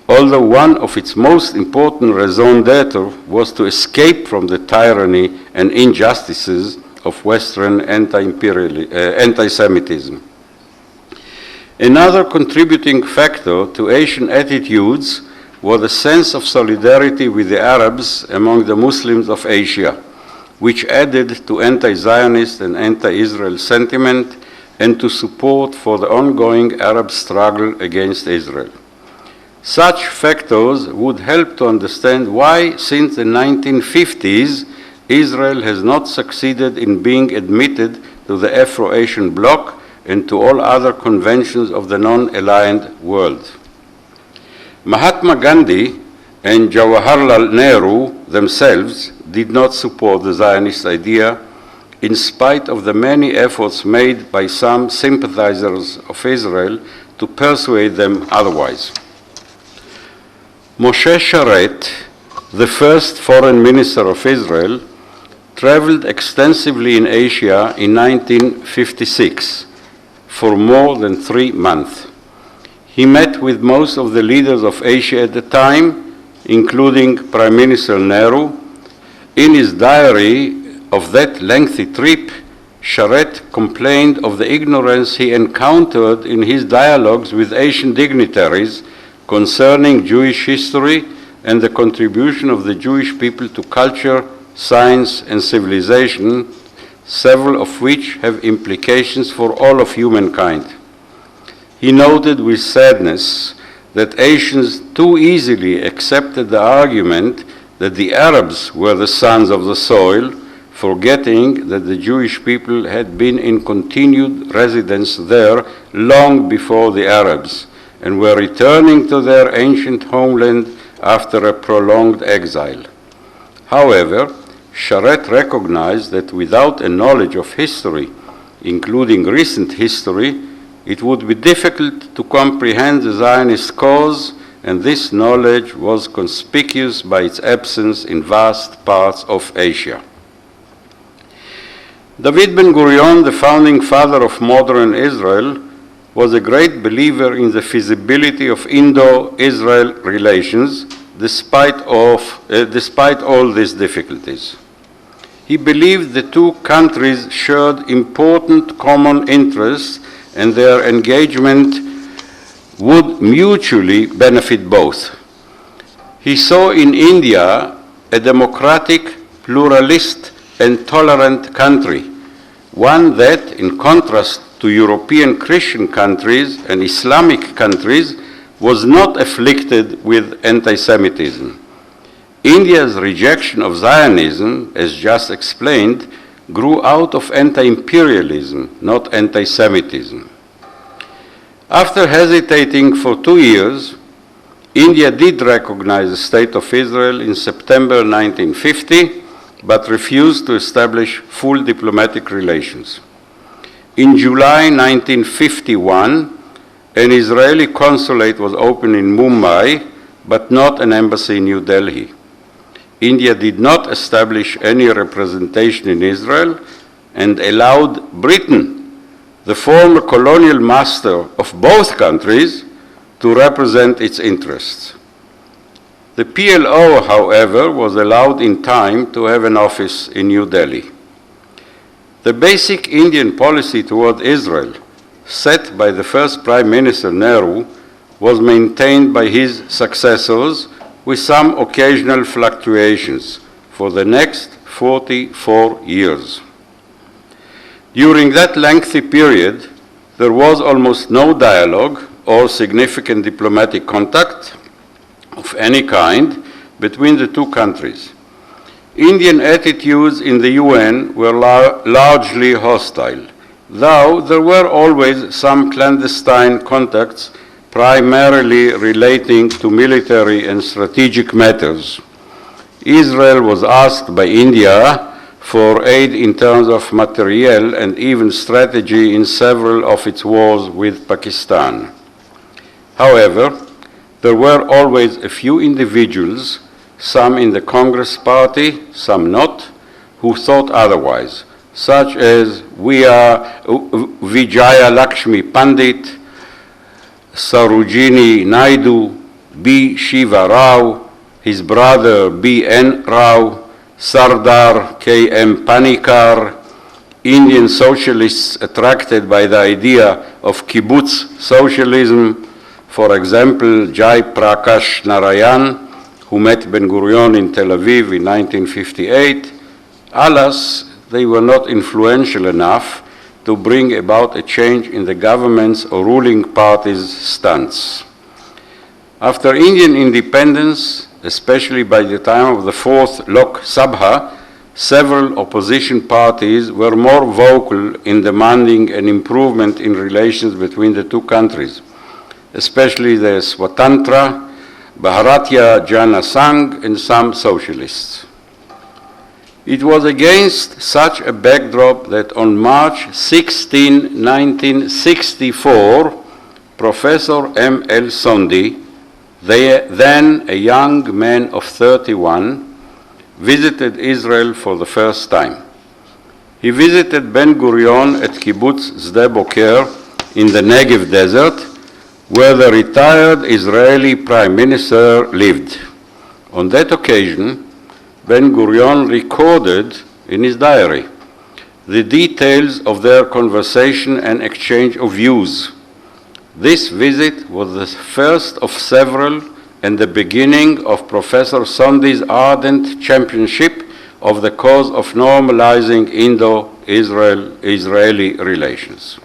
although one of its most important raison d'etre was to escape from the tyranny and injustices of Western anti-Semitism. Another contributing factor to Asian attitudes was a sense of solidarity with the Arabs among the Muslims of Asia, which added to anti-Zionist and anti-Israel sentiment and to support for the ongoing Arab struggle against Israel. Such factors would help to understand why, since the 1950s, Israel has not succeeded in being admitted to the Afro-Asian bloc and to all other conventions of the non-aligned world. Mahatma Gandhi and Jawaharlal Nehru themselves did not support the Zionist idea, in spite of the many efforts made by some sympathizers of Israel to persuade them otherwise. Moshe Sharet, the first foreign minister of Israel, traveled extensively in Asia in 1956 for more than 3 months. He met with most of the leaders of Asia at the time, including Prime Minister Nehru. In his diary of that lengthy trip, Sharet complained of the ignorance he encountered in his dialogues with Asian dignitaries concerning Jewish history and the contribution of the Jewish people to culture, science, and civilization, several of which have implications for all of humankind. He noted with sadness that Asians too easily accepted the argument that the Arabs were the sons of the soil, forgetting that the Jewish people had been in continued residence there long before the Arabs, and were returning to their ancient homeland after a prolonged exile. However, Sharet recognized that without a knowledge of history, including recent history, it would be difficult to comprehend the Zionist cause, and this knowledge was conspicuous by its absence in vast parts of Asia. David Ben-Gurion, the founding father of modern Israel, was a great believer in the feasibility of Indo-Israel relations despite all these difficulties. He believed the two countries shared important common interests and their engagement would mutually benefit both. He saw in India a democratic, pluralist, and tolerant country, one that, in contrast to European Christian countries and Islamic countries, was not afflicted with anti-Semitism. India's rejection of Zionism, as just explained, grew out of anti-imperialism, not anti-Semitism. After hesitating for 2 years, India did recognize the State of Israel in September 1950, but refused to establish full diplomatic relations. In July 1951, an Israeli consulate was opened in Mumbai, but not an embassy in New Delhi. India did not establish any representation in Israel and allowed Britain, the former colonial master of both countries, to represent its interests. The PLO, however, was allowed in time to have an office in New Delhi. The basic Indian policy toward Israel, set by the first Prime Minister Nehru, was maintained by his successors with some occasional fluctuations for the next 44 years. During that lengthy period, there was almost no dialogue or significant diplomatic contact of any kind between the two countries. Indian attitudes in the UN were largely hostile, though there were always some clandestine contacts primarily relating to military and strategic matters. Israel was asked by India for aid in terms of materiel and even strategy in several of its wars with Pakistan. However, there were always a few individuals, some in the Congress Party, some not, who thought otherwise, such as Vijaya Lakshmi Pandit, Sarojini Naidu, B. Shiva Rao, his brother B. N. Rao, Sardar K. M. Panikar, Indian socialists attracted by the idea of kibbutz socialism, for example, Jai Prakash Narayan, who met Ben-Gurion in Tel Aviv in 1958. Alas, they were not influential enough to bring about a change in the government's or ruling party's stance. After Indian independence, especially by the time of the fourth Lok Sabha, several opposition parties were more vocal in demanding an improvement in relations between the two countries, especially the Swatantra, Bharatya Jana Sangh, and some socialists. It was against such a backdrop that on March 16, 1964, Professor M.L.Sondhi, then a young man of 31, visited Israel for the first time. He visited Ben-Gurion at Kibbutz Sde Boker in the Negev desert, where the retired Israeli Prime Minister lived. On that occasion, Ben-Gurion recorded in his diary the details of their conversation and exchange of views. This visit was the first of several and the beginning of Professor Sondhi's ardent championship of the cause of normalizing Indo-Israeli relations.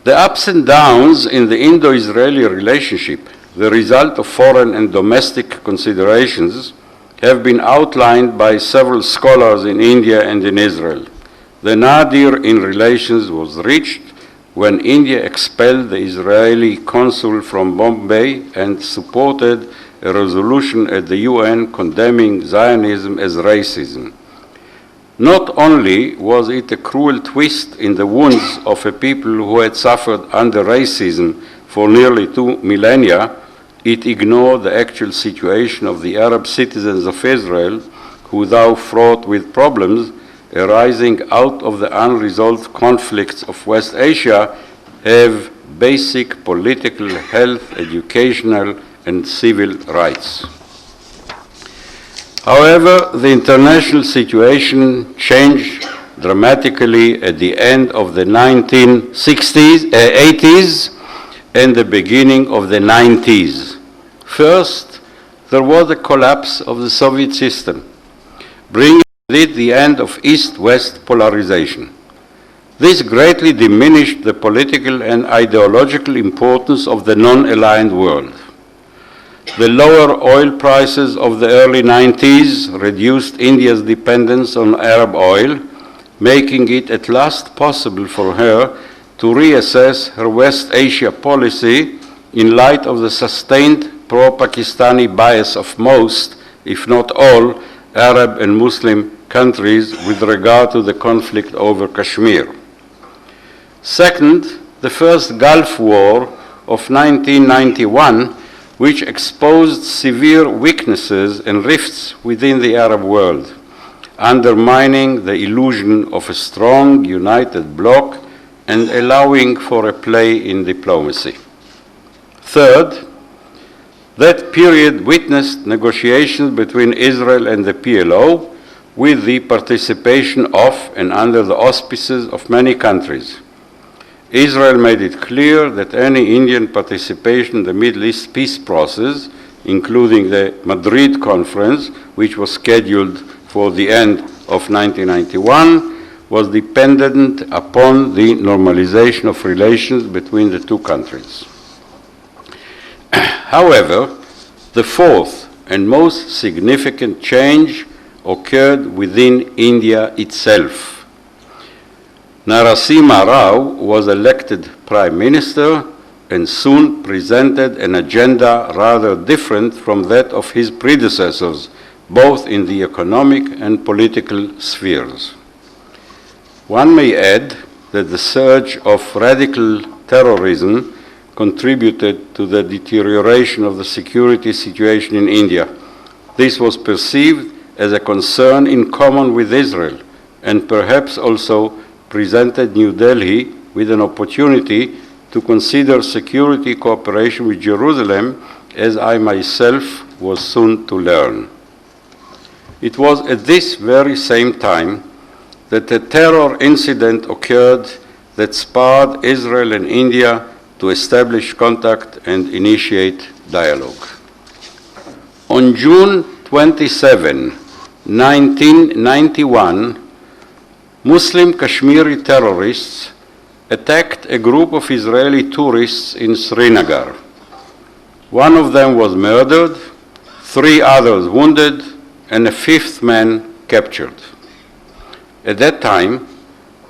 The ups and downs in the Indo-Israeli relationship, the result of foreign and domestic considerations, have been outlined by several scholars in India and in Israel. The nadir in relations was reached when India expelled the Israeli consul from Bombay and supported a resolution at the UN condemning Zionism as racism. Not only was it a cruel twist in the wounds of a people who had suffered under racism for nearly 2 millennia, it ignored the actual situation of the Arab citizens of Israel, who though fraught with problems arising out of the unresolved conflicts of West Asia, have basic political, health, educational, and civil rights. However, the international situation changed dramatically at the end of the 80s and the beginning of the 90s. First, there was the collapse of the Soviet system, bringing with it the end of East-West polarization. This greatly diminished the political and ideological importance of the non-aligned world. The lower oil prices of the early 90s reduced India's dependence on Arab oil, making it at last possible for her to reassess her West Asia policy in light of the sustained pro-Pakistani bias of most, if not all, Arab and Muslim countries with regard to the conflict over Kashmir. Second, the first Gulf War of 1991, which exposed severe weaknesses and rifts within the Arab world, undermining the illusion of a strong, united bloc and allowing for a play in diplomacy. Third, that period witnessed negotiations between Israel and the PLO with the participation of and under the auspices of many countries. Israel made it clear that any Indian participation in the Middle East peace process, including the Madrid conference, which was scheduled for the end of 1991, was dependent upon the normalization of relations between the two countries. However, the fourth and most significant change occurred within India itself. Narasimha Rao was elected Prime Minister and soon presented an agenda rather different from that of his predecessors, both in the economic and political spheres. One may add that the surge of radical terrorism contributed to the deterioration of the security situation in India. This was perceived as a concern in common with Israel, and perhaps also presented New Delhi with an opportunity to consider security cooperation with Jerusalem, as I myself was soon to learn. It was at this very same time that a terror incident occurred that spurred Israel and India to establish contact and initiate dialogue. On June 27, 1991, Muslim Kashmiri terrorists attacked a group of Israeli tourists in Srinagar. One of them was murdered, 3 others wounded, and a 5th man captured. At that time,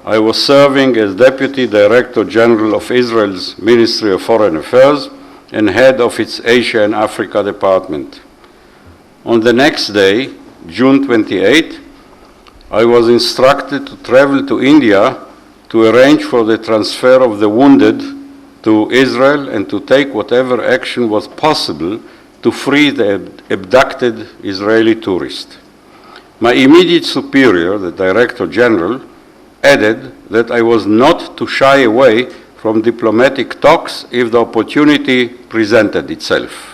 I was serving as Deputy Director General of Israel's Ministry of Foreign Affairs and head of its Asia and Africa department. On the next day, June 28, I was instructed to travel to India to arrange for the transfer of the wounded to Israel and to take whatever action was possible to free the abducted Israeli tourist. My immediate superior, the Director General, added that I was not to shy away from diplomatic talks if the opportunity presented itself.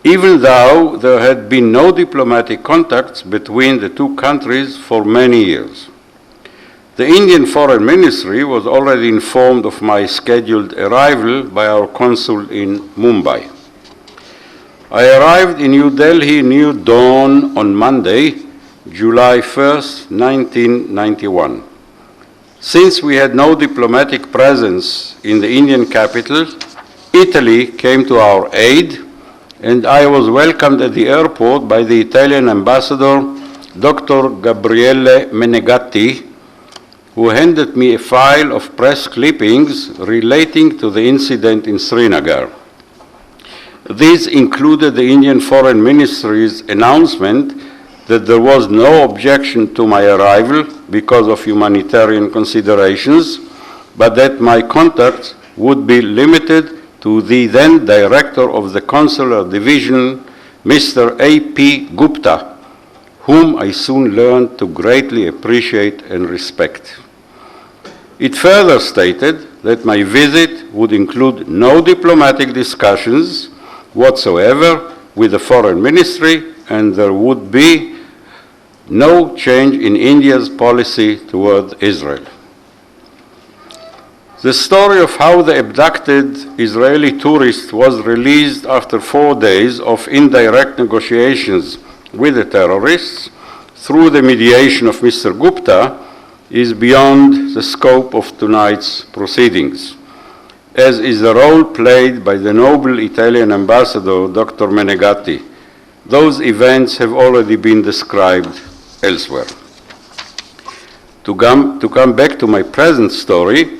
Even though there had been no diplomatic contacts between the two countries for many years. The Indian Foreign Ministry was already informed of my scheduled arrival by our consul in Mumbai. I arrived in New Delhi near dawn on Monday, July 1st, 1991. Since we had no diplomatic presence in the Indian capital, Italy came to our aid, and I was welcomed at the airport by the Italian ambassador, Dr. Gabriele Menegatti, who handed me a file of press clippings relating to the incident in Srinagar. These included the Indian Foreign Ministry's announcement that there was no objection to my arrival because of humanitarian considerations, but that my contacts would be limited to the then director of the consular division, Mr. A.P. Gupta, whom I soon learned to greatly appreciate and respect. It further stated that my visit would include no diplomatic discussions whatsoever with the foreign ministry, and there would be no change in India's policy toward Israel. The story of how the abducted Israeli tourist was released after 4 days of indirect negotiations with the terrorists through the mediation of Mr. Gupta is beyond the scope of tonight's proceedings, as is the role played by the noble Italian ambassador, Dr. Menegatti. Those events have already been described elsewhere. To come back to my present story,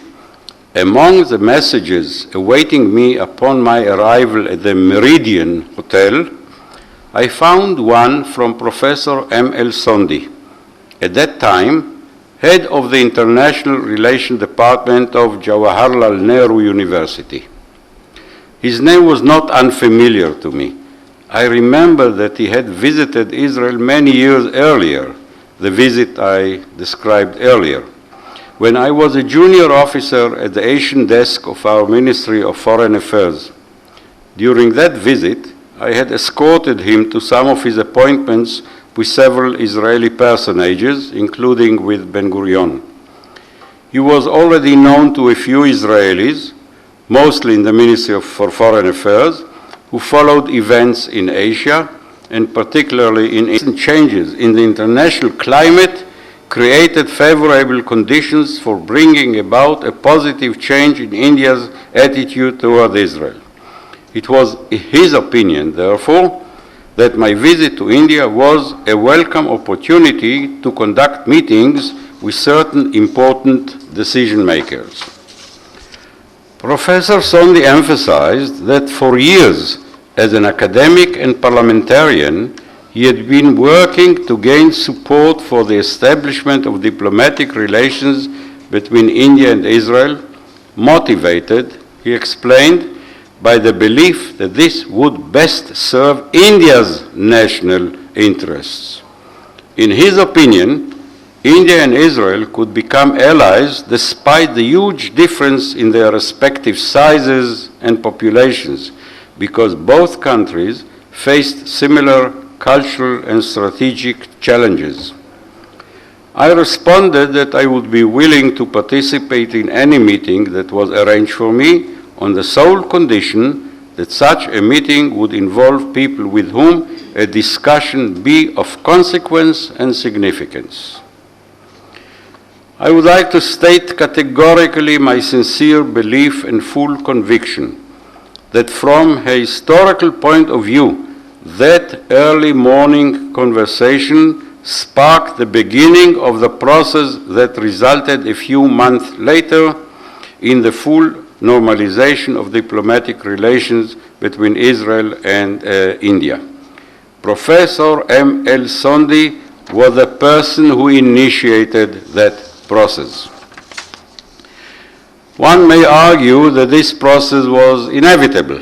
among the messages awaiting me upon my arrival at the Meridian Hotel, I found one from Professor M.L.Sondhi, at that time head of the International Relations Department of Jawaharlal Nehru University. His name was not unfamiliar to me. I remember that he had visited Israel many years earlier, the visit I described earlier, when I was a junior officer at the Asian desk of our Ministry of Foreign Affairs. During that visit, I had escorted him to some of his appointments with several Israeli personages, including with Ben-Gurion. He was already known to a few Israelis, mostly in the Ministry for Foreign Affairs, who followed events in Asia, and particularly in recent changes in the international climate created favorable conditions for bringing about a positive change in India's attitude toward Israel. It was his opinion, therefore, that my visit to India was a welcome opportunity to conduct meetings with certain important decision makers. Professor Sondhi emphasized that for years, as an academic and parliamentarian, he had been working to gain support for the establishment of diplomatic relations between India and Israel, motivated, he explained, by the belief that this would best serve India's national interests. In his opinion, India and Israel could become allies despite the huge difference in their respective sizes and populations, because both countries faced similar cultural and strategic challenges. I responded that I would be willing to participate in any meeting that was arranged for me on the sole condition that such a meeting would involve people with whom a discussion be of consequence and significance. I would like to state categorically my sincere belief and full conviction that from a historical point of view, that early morning conversation sparked the beginning of the process that resulted a few months later in the full normalization of diplomatic relations between Israel and India. Professor M.L.Sondhi was the person who initiated that process. One may argue that this process was inevitable.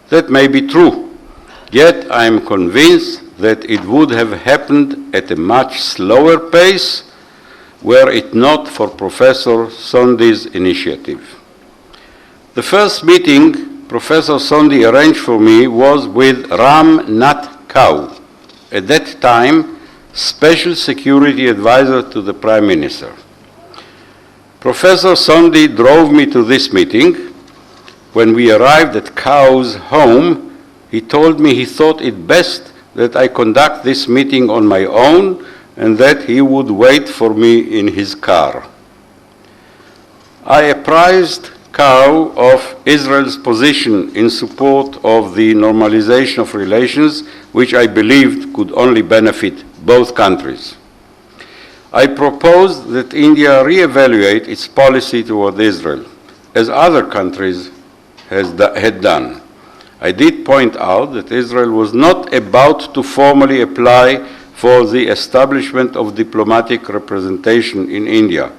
That may be true. Yet I am convinced that it would have happened at a much slower pace were it not for Professor Sondhi's initiative. The first meeting Professor Sondhi arranged for me was with Ram Nath Kaur, at that time Special Security Advisor to the Prime Minister. Professor Sondhi drove me to this meeting. When we arrived at Kaur's home, he told me he thought it best that I conduct this meeting on my own and that he would wait for me in his car. I apprised Kaur of Israel's position in support of the normalization of relations, which I believed could only benefit both countries. I proposed that India reevaluate its policy toward Israel, as other countries had done. I did point out that Israel was not about to formally apply for the establishment of diplomatic representation in India.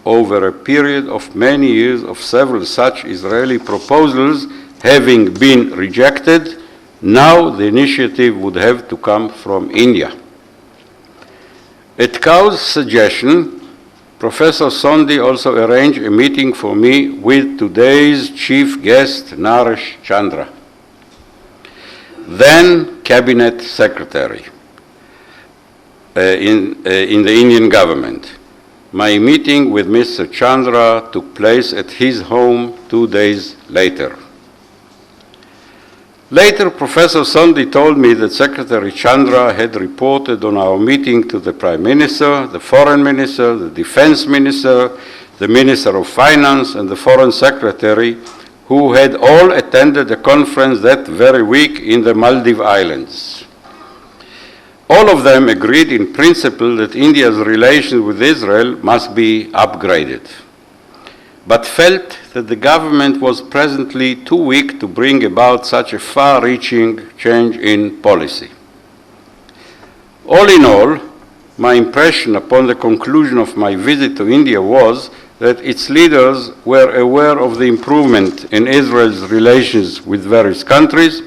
Over a period of many years of several such Israeli proposals having been rejected, now the initiative would have to come from India. At Kaur's suggestion, Professor Sondhi also arranged a meeting for me with today's chief guest, Naresh Chandra, then Cabinet Secretary in the Indian government. My meeting with Mr. Chandra took place at his home 2 days later. Later, Professor Sondhi told me that Secretary Chandra had reported on our meeting to the Prime Minister, the Foreign Minister, the Defense Minister, the Minister of Finance, and the Foreign Secretary, who had all attended a conference that very week in the Maldives Islands. All of them agreed in principle that India's relations with Israel must be upgraded, but felt that the government was presently too weak to bring about such a far-reaching change in policy. All in all, my impression upon the conclusion of my visit to India was that its leaders were aware of the improvement in Israel's relations with various countries,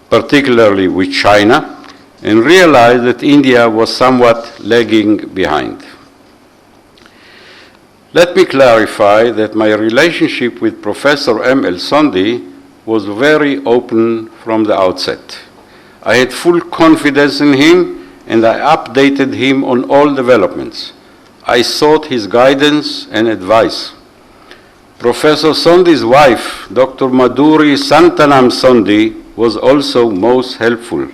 particularly with China, and realized that India was somewhat lagging behind. Let me clarify that my relationship with Professor M.L.Sondhi was very open from the outset. I had full confidence in him, and I updated him on all developments. I sought his guidance and advice. Professor Sondhi's wife, Dr. Madhuri Santanam Sondhi, was also most helpful.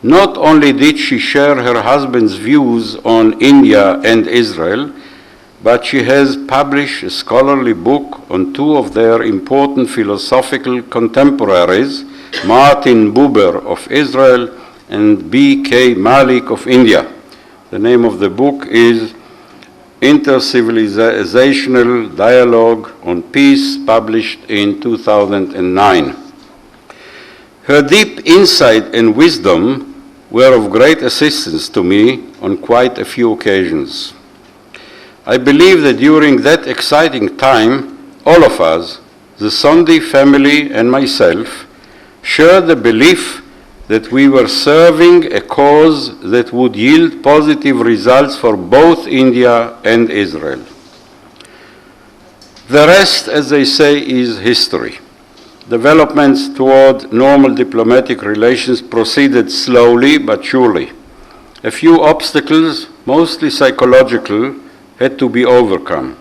Not only did she share her husband's views on India and Israel, but she has published a scholarly book on two of their important philosophical contemporaries, Martin Buber of Israel and B.K. Malik of India. The name of the book is Intercivilizational Dialogue on Peace, published in 2009. Her deep insight and wisdom were of great assistance to me on quite a few occasions. I believe that during that exciting time, all of us, the Sondhi family and myself, shared the belief that we were serving a cause that would yield positive results for both India and Israel. The rest, as they say, is history. Developments toward normal diplomatic relations proceeded slowly but surely. A few obstacles, mostly psychological, had to be overcome.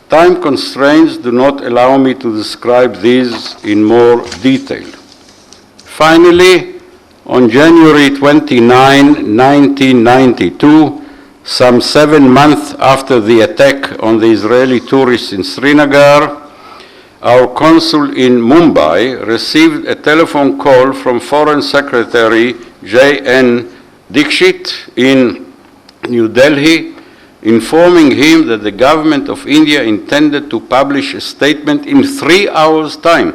Time constraints do not allow me to describe these in more detail. Finally, on January 29, 1992, some 7 months after the attack on the Israeli tourists in Srinagar, our consul in Mumbai received a telephone call from Foreign Secretary J.N. Dixit in New Delhi, informing him that the government of India intended to publish a statement in 3 hours' time,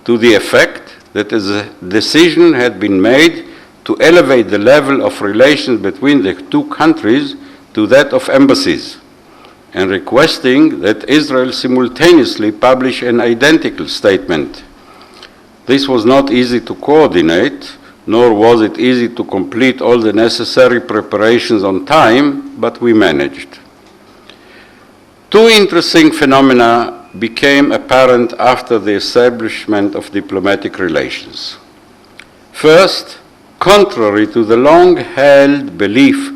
to the effect that a decision had been made to elevate the level of relations between the two countries to that of embassies, and requesting that Israel simultaneously publish an identical statement. This was not easy to coordinate, nor was it easy to complete all the necessary preparations on time, but we managed. Two interesting phenomena became apparent after the establishment of diplomatic relations. First, contrary to the long-held belief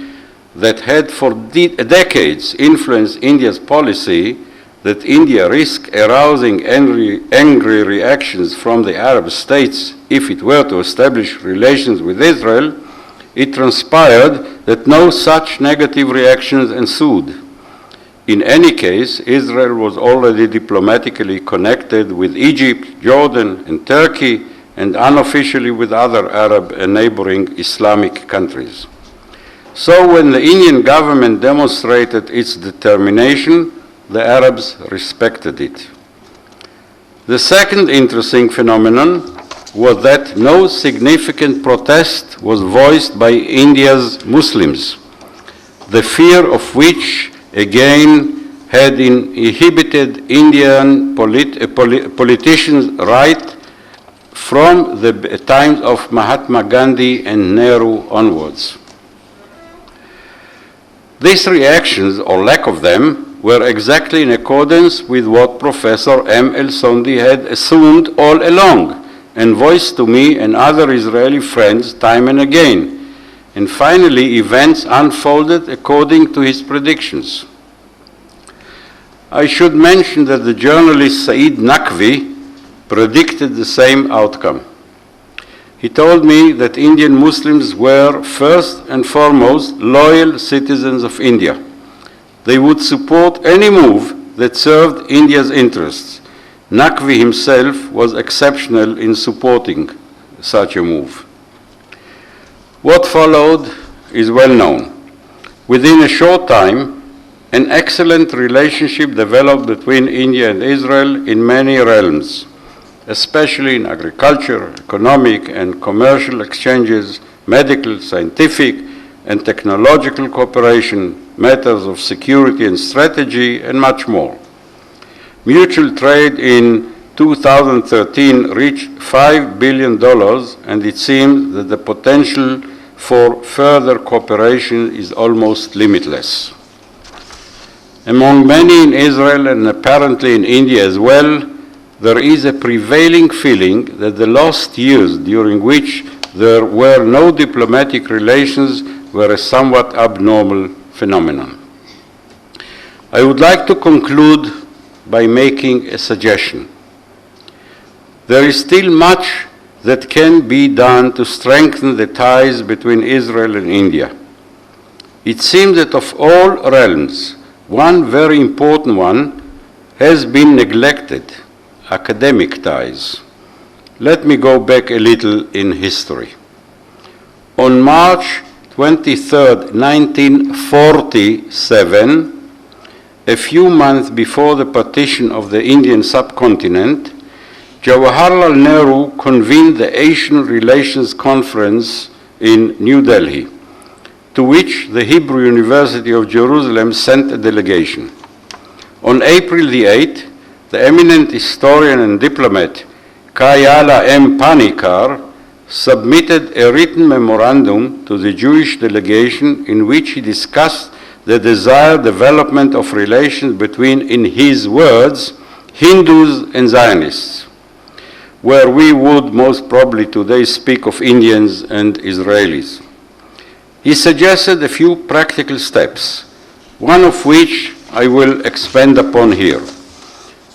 that had for decades influenced India's policy, that India risked arousing angry reactions from the Arab states if it were to establish relations with Israel, it transpired that no such negative reactions ensued. In any case, Israel was already diplomatically connected with Egypt, Jordan, and Turkey, and unofficially with other Arab and neighboring Islamic countries. So when the Indian government demonstrated its determination, the Arabs respected it. The second interesting phenomenon was that no significant protest was voiced by India's Muslims, the fear of which again had inhibited Indian politicians right from the times of Mahatma Gandhi and Nehru onwards. These reactions, or lack of them, were exactly in accordance with what Professor M.L.Sondhi had assumed all along and voiced to me and other Israeli friends time and again. And finally, events unfolded according to his predictions. I should mention that the journalist Saeed Naqvi predicted the same outcome. He told me that Indian Muslims were first and foremost loyal citizens of India. They would support any move that served India's interests. Naqvi himself was exceptional in supporting such a move. What followed is well known. Within a short time, an excellent relationship developed between India and Israel in many realms, especially in agriculture, economic and commercial exchanges, medical, scientific and technological cooperation, matters of security and strategy, and much more. Mutual trade in 2013 reached $5 billion, and it seems that the potential for further cooperation is almost limitless. Among many in Israel and apparently in India as well, there is a prevailing feeling that the lost years during which there were no diplomatic relations were a somewhat abnormal phenomenon. I would like to conclude by making a suggestion. There is still much that can be done to strengthen the ties between Israel and India. It seems that of all realms, one very important one has been neglected: academic ties. Let me go back a little in history. On March 23, 1947, a few months before the partition of the Indian subcontinent, Jawaharlal Nehru convened the Asian Relations Conference in New Delhi, to which the Hebrew University of Jerusalem sent a delegation. On April the 8th, the eminent historian and diplomat Kayala M. Panikar submitted a written memorandum to the Jewish delegation in which he discussed the desired development of relations between, in his words, Hindus and Zionists, where we would most probably today speak of Indians and Israelis. He suggested a few practical steps, one of which I will expand upon here: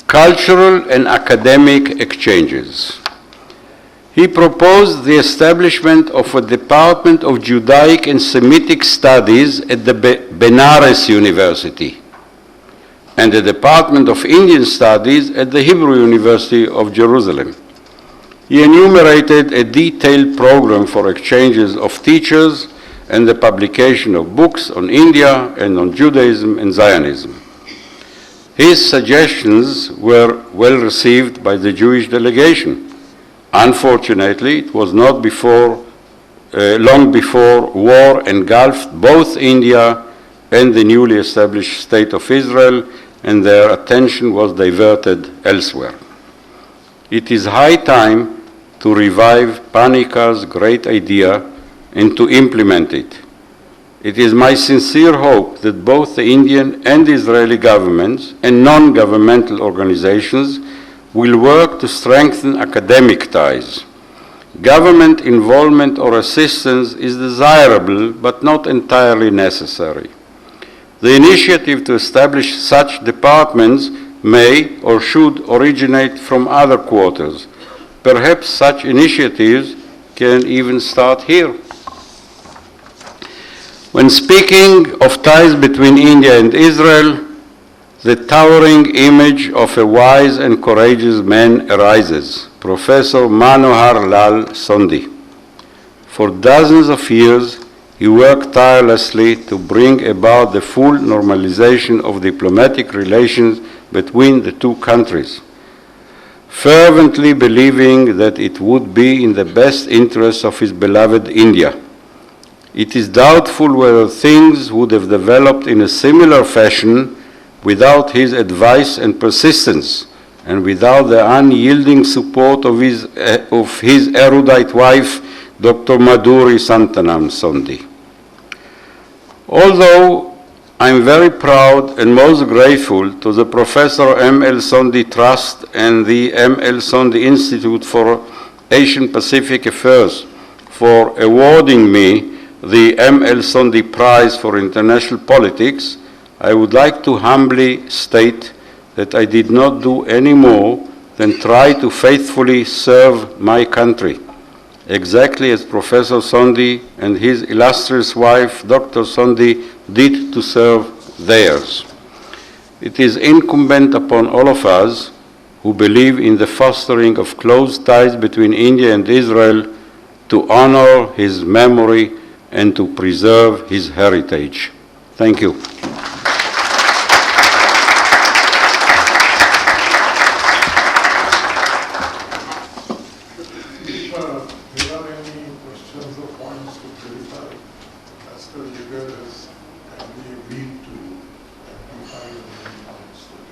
cultural and academic exchanges. He proposed the establishment of a Department of Judaic and Semitic Studies at the Benares University and a Department of Indian Studies at the Hebrew University of Jerusalem. He enumerated a detailed program for exchanges of teachers and the publication of books on India and on Judaism and Zionism. His suggestions were well received by the Jewish delegation. Unfortunately, it was not long before war engulfed both India and the newly established State of Israel, and their attention was diverted elsewhere. It is high time to revive Panikar's great idea and to implement it. It is my sincere hope that both the Indian and Israeli governments and non-governmental organizations will work to strengthen academic ties. Government involvement or assistance is desirable but not entirely necessary. The initiative to establish such departments may or should originate from other quarters. Perhaps such initiatives can even start here. When speaking of ties between India and Israel, the towering image of a wise and courageous man arises, Professor Manohar Lal Sondhi. For dozens of years, he worked tirelessly to bring about the full normalization of diplomatic relations between the two countries, fervently believing that it would be in the best interests of his beloved India. It is doubtful whether things would have developed in a similar fashion without his advice and persistence, and without the unyielding support of his erudite wife, Dr. Madhuri Santanam Sondhi. Although I'm very proud and most grateful to the Professor M.L.Sondhi Trust and the M.L.Sondhi Institute for Asian Pacific Affairs for awarding me the M.L.Sondhi Prize for International Politics. I would like to humbly state that I did not do any more than try to faithfully serve my country, exactly as Professor Sondhi and his illustrious wife, Dr. Sondhi, did to serve theirs. It is incumbent upon all of us who believe in the fostering of close ties between India and Israel to honor his memory and to preserve his heritage. Thank you. If there are any questions or points to clarify, Mr. Yegar has kindly agreed to amplify any points that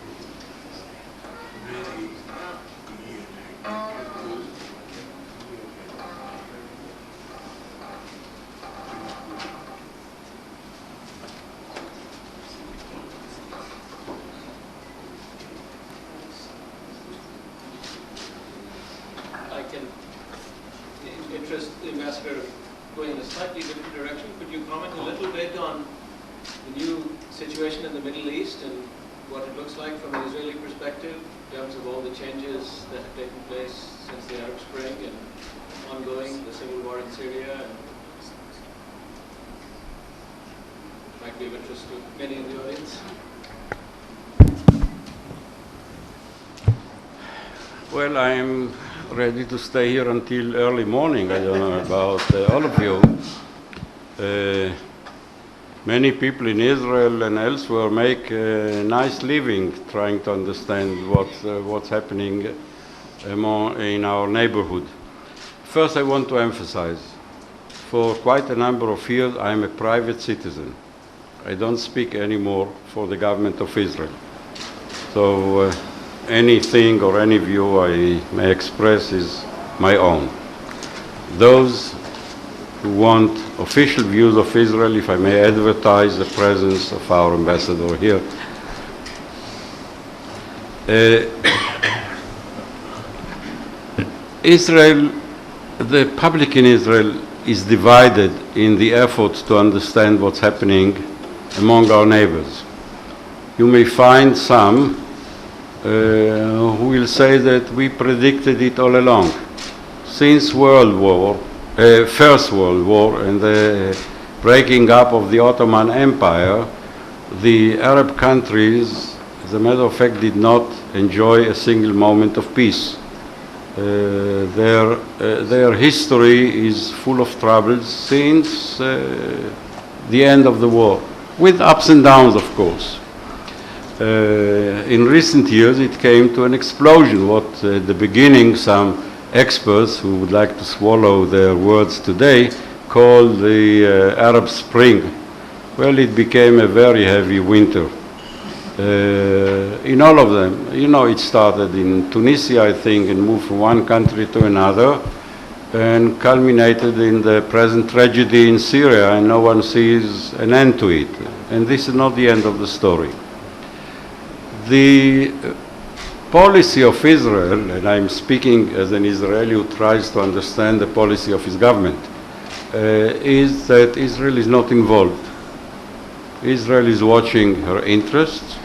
I can interest the ambassador going in a slightly different direction. Could you comment a little bit on the new situation in the Middle East and what it looks like from an Israeli perspective in terms of all the changes that have taken place since the Arab Spring and ongoing, the civil war in Syria, and might be of interest to many in the audience? Well, I'm ready to stay here until early morning. I don't know about all of you. Many people in Israel and elsewhere make a nice living trying to understand what's happening in our neighborhood. First, I want to emphasize, for quite a number of years, I'm a private citizen. I don't speak anymore for the government of Israel. So anything or any view I may express is my own. Those who want official views of Israel, if I may advertise the presence of our ambassador here. Israel, the public in Israel is divided in the effort to understand what's happening among our neighbors. You may find some who will say that we predicted it all along. Since First World War and the breaking up of the Ottoman Empire, the Arab countries, as a matter of fact, did not enjoy a single moment of peace. Their history is full of troubles since the end of the war, with ups and downs, of course. In recent years, it came to an explosion, what at the beginning some experts who would like to swallow their words today call the Arab Spring. Well, it became a very heavy winter. In all of them, you know, it started in Tunisia, I think, and moved from one country to another, and culminated in the present tragedy in Syria, and no one sees an end to it. And this is not the end of the story. The policy of Israel, and I'm speaking as an Israeli who tries to understand the policy of his government, is that Israel is not involved. Israel is watching her interests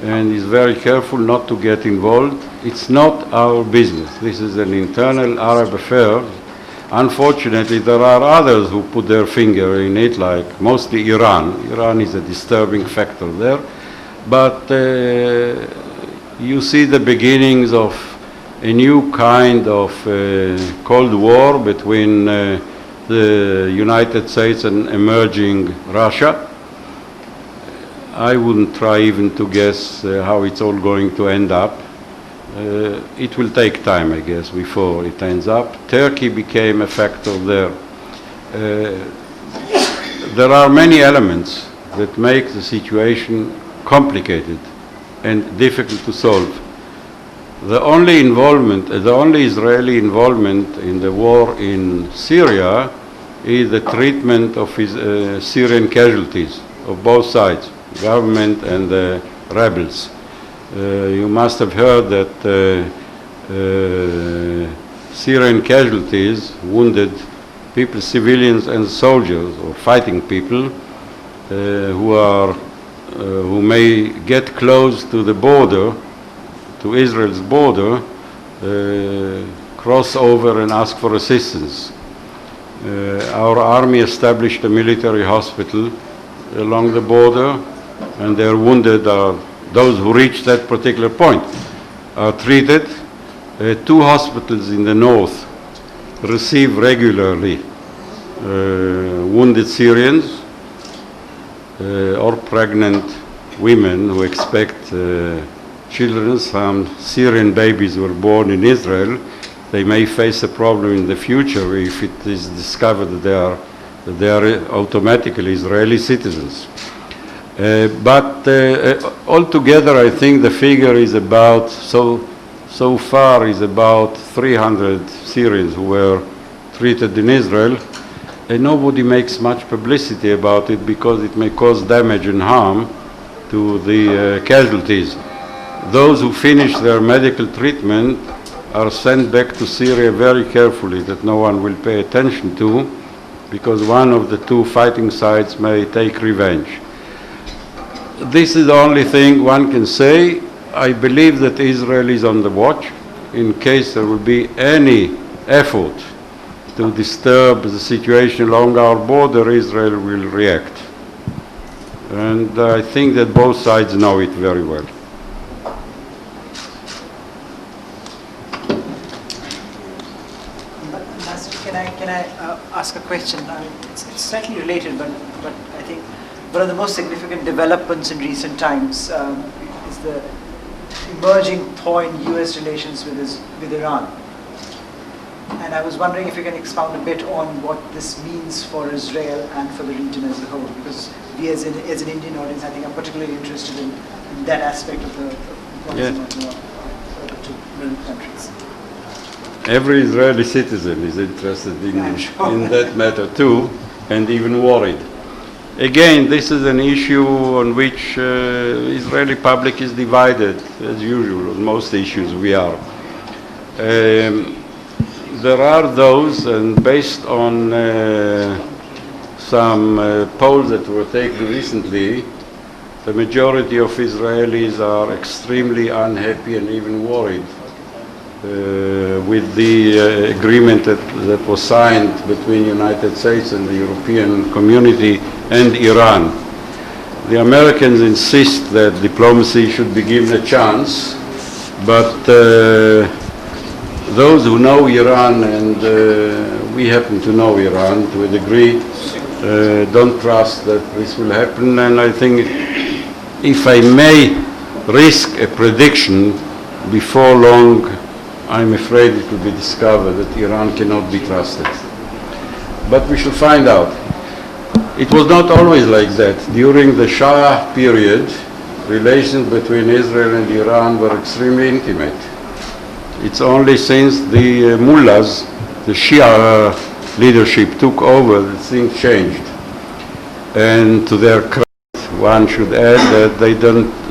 and is very careful not to get involved. It's not our business. This is an internal Arab affair. Unfortunately, there are others who put their finger in it, like mostly Iran. Iran is a disturbing factor there. But you see the beginnings of a new kind of Cold War between the United States and emerging Russia. I wouldn't try even to guess how it's all going to end up. It will take time, I guess, before it ends up. Turkey became a factor there. There are many elements that make the situation complicated and difficult to solve. The only Israeli involvement in the war in Syria is the treatment of Syrian casualties of both sides. government and the rebels. You must have heard that Syrian casualties, wounded people, civilians and soldiers, or fighting people, who may get close to the border, to Israel's border, cross over and ask for assistance. Our army established a military hospital along the border, and their wounded are those who reach that particular point are treated. 2 hospitals in the north receive regularly wounded Syrians or pregnant women who expect children. Some Syrian babies were born in Israel. They may face a problem in the future if it is discovered that they are automatically Israeli citizens. But altogether, I think the figure is about, so far is about 300 Syrians who were treated in Israel, and nobody makes much publicity about it because it may cause damage and harm to the casualties. Those who finish their medical treatment are sent back to Syria very carefully, that no one will pay attention to, because one of the 2 fighting sides may take revenge. This is the only thing one can say. I believe that Israel is on the watch. In case there will be any effort to disturb the situation along our border, Israel will react. And I think that both sides know it very well. Can I ask a question? It's slightly related, but I think one of the most significant developments in recent times is the emerging thaw in U.S. relations with Iran. And I was wondering if you can expound a bit on what this means for Israel and for the region as a whole, because we as an Indian audience, I think, are particularly interested in that aspect of what is going on for the 2 main countries. Every Israeli citizen is interested in that matter too, and even worried. Again, this is an issue on which Israeli public is divided, as usual, on most issues we are. There are those, and based on some polls that were taken recently, the majority of Israelis are extremely unhappy and even worried with the agreement that was signed between the United States and the European community and Iran. The Americans insist that diplomacy should be given a chance, but those who know Iran, and we happen to know Iran to a degree, don't trust that this will happen. And I think, if I may risk a prediction, before long I'm afraid it will be discovered that Iran cannot be trusted. But we shall find out. It was not always like that. During the Shah period, relations between Israel and Iran were extremely intimate. It's only since the mullahs, the Shia leadership took over, that things changed. And to their credit, one should add that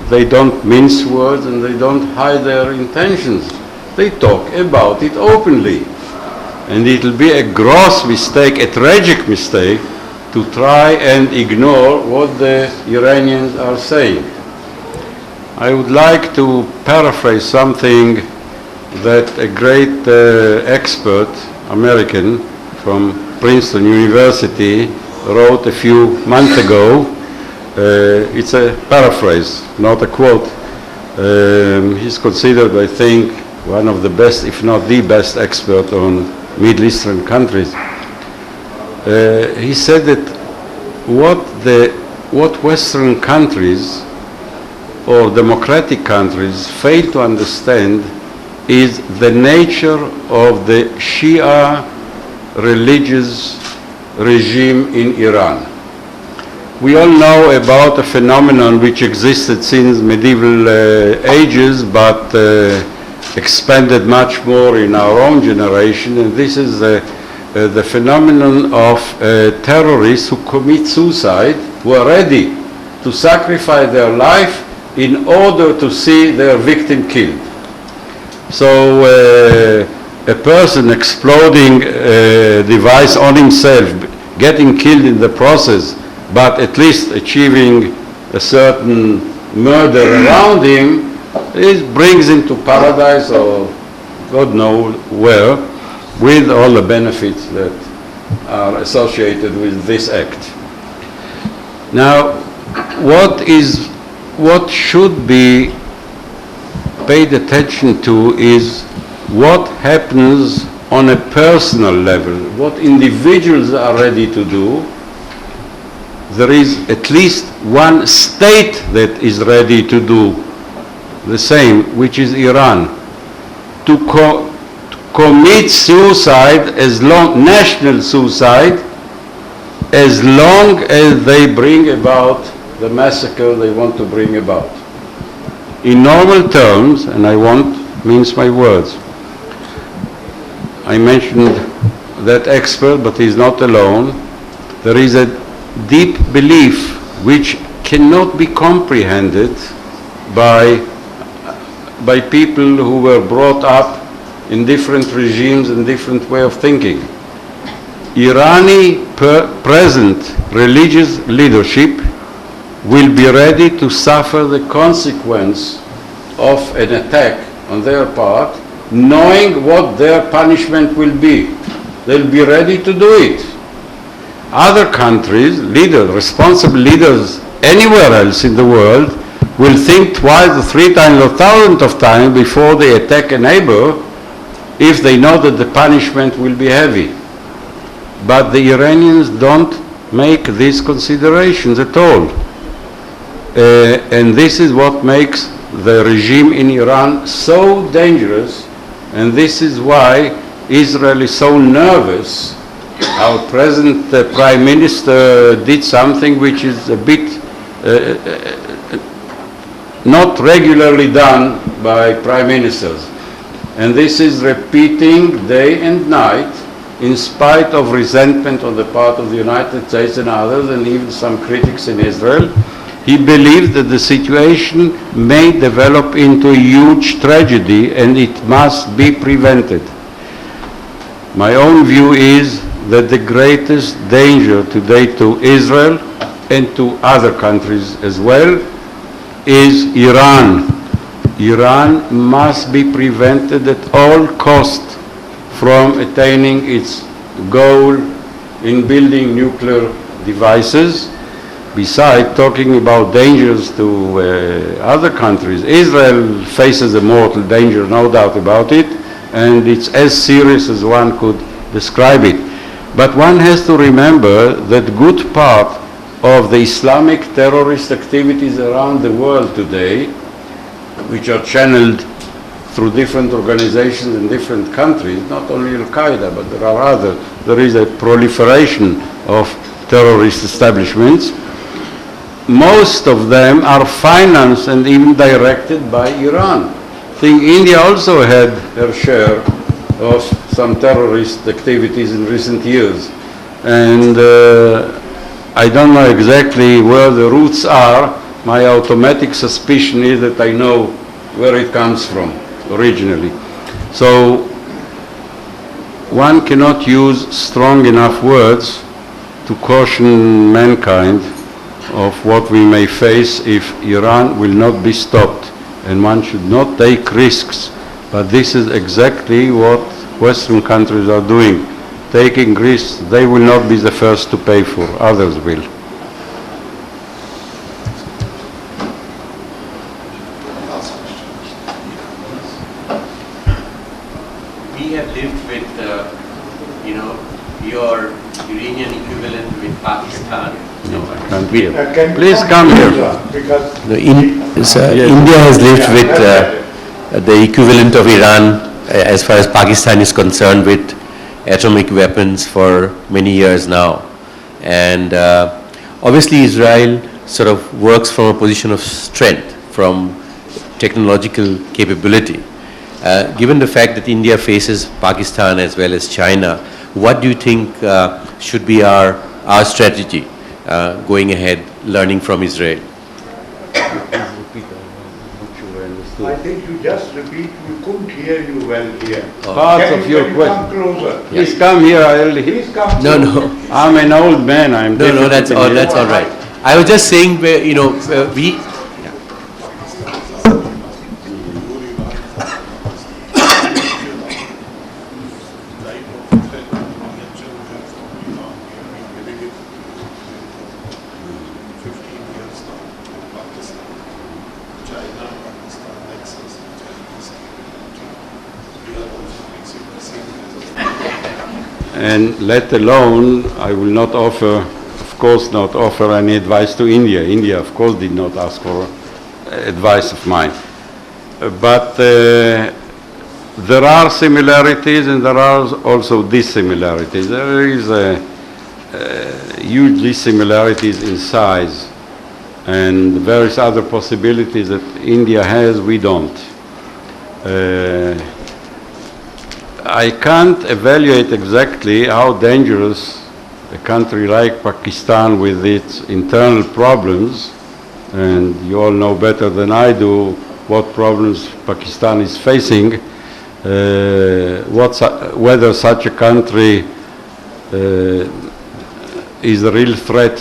they don't mince words and they don't hide their intentions. They talk about it openly. And it will be a gross mistake, a tragic mistake, to try and ignore what the Iranians are saying. I would like to paraphrase something that a great expert, American, from Princeton University wrote a few months ago. It's a paraphrase, not a quote. He's considered, I think, one of the best, if not the best expert on Middle Eastern countries. He said that what Western countries or democratic countries fail to understand is the nature of the Shia religious regime in Iran. We all know about a phenomenon which existed since medieval ages, but expanded much more in our own generation, and this is the phenomenon of terrorists who commit suicide, who are ready to sacrifice their life in order to see their victim killed. So a person exploding a device on himself, getting killed in the process, but at least achieving a certain murder around him, it brings him to paradise or God knows where, with all the benefits that are associated with this act. Now, what should be paid attention to is what happens on a personal level, what individuals are ready to do. There is at least one state that is ready to do the same, which is Iran, to commit suicide, national suicide, as long as they bring about the massacre they want to bring about. In normal terms, and I won't mince my words, I mentioned that expert, but he's not alone. There is a deep belief which cannot be comprehended by people who were brought up in different regimes and different way of thinking. Irani present religious leadership will be ready to suffer the consequence of an attack on their part, knowing what their punishment will be. They'll be ready to do it. Other countries, leaders, responsible leaders anywhere else in the world will think twice or three times or thousands of times before they attack a neighbor if they know that the punishment will be heavy. But the Iranians don't make these considerations at all. And this is what makes the regime in Iran so dangerous, and this is why Israel is so nervous. Our present Prime Minister did something which is a bit not regularly done by Prime Ministers. And this is repeating day and night, in spite of resentment on the part of the United States and others, and even some critics in Israel. He believes that the situation may develop into a huge tragedy and it must be prevented. My own view is that the greatest danger today to Israel and to other countries as well is Iran. Iran must be prevented at all costs from attaining its goal in building nuclear devices. Besides talking about dangers to other countries, Israel faces a mortal danger, no doubt about it, and it's as serious as one could describe it. But one has to remember that good part of the Islamic terrorist activities around the world today, which are channeled through different organizations in different countries, not only Al-Qaeda, but there are other, there is a proliferation of terrorist establishments. Most of them are financed and even directed by Iran. I think India also had her share of some terrorist activities in recent years. And I don't know exactly where the roots are. My automatic suspicion is that I know where it comes from originally. So one cannot use strong enough words to caution mankind of what we may face if Iran will not be stopped, and one should not take risks. But this is exactly what Western countries are doing, taking risks they will not be the first to pay for, others will. We have lived with, your Iranian equivalent with Pakistan. No, I can't hear. Please come here. India has lived with the equivalent of Iran as far as Pakistan is concerned with atomic weapons for many years now. And obviously Israel sort of works from a position of strength, from technological capability. Given the fact that India faces Pakistan as well as China, what do you think should be our strategy going ahead, learning from Israel? you well here. Parts Can of you your come question. closer? Please come here, Please come No, closer. no. I'm an old man, I'm No, difficult that's in all, here. that's all right. I was just saying, we, And let alone, I will not offer, of course not offer any advice to India. India, of course, did not ask for advice of mine. But there are similarities and there are also dissimilarities. There is huge dissimilarities in size and various other possibilities that India has, we don't. I can't evaluate exactly how dangerous a country like Pakistan with its internal problems, and you all know better than I do what problems Pakistan is facing, whether such a country is a real threat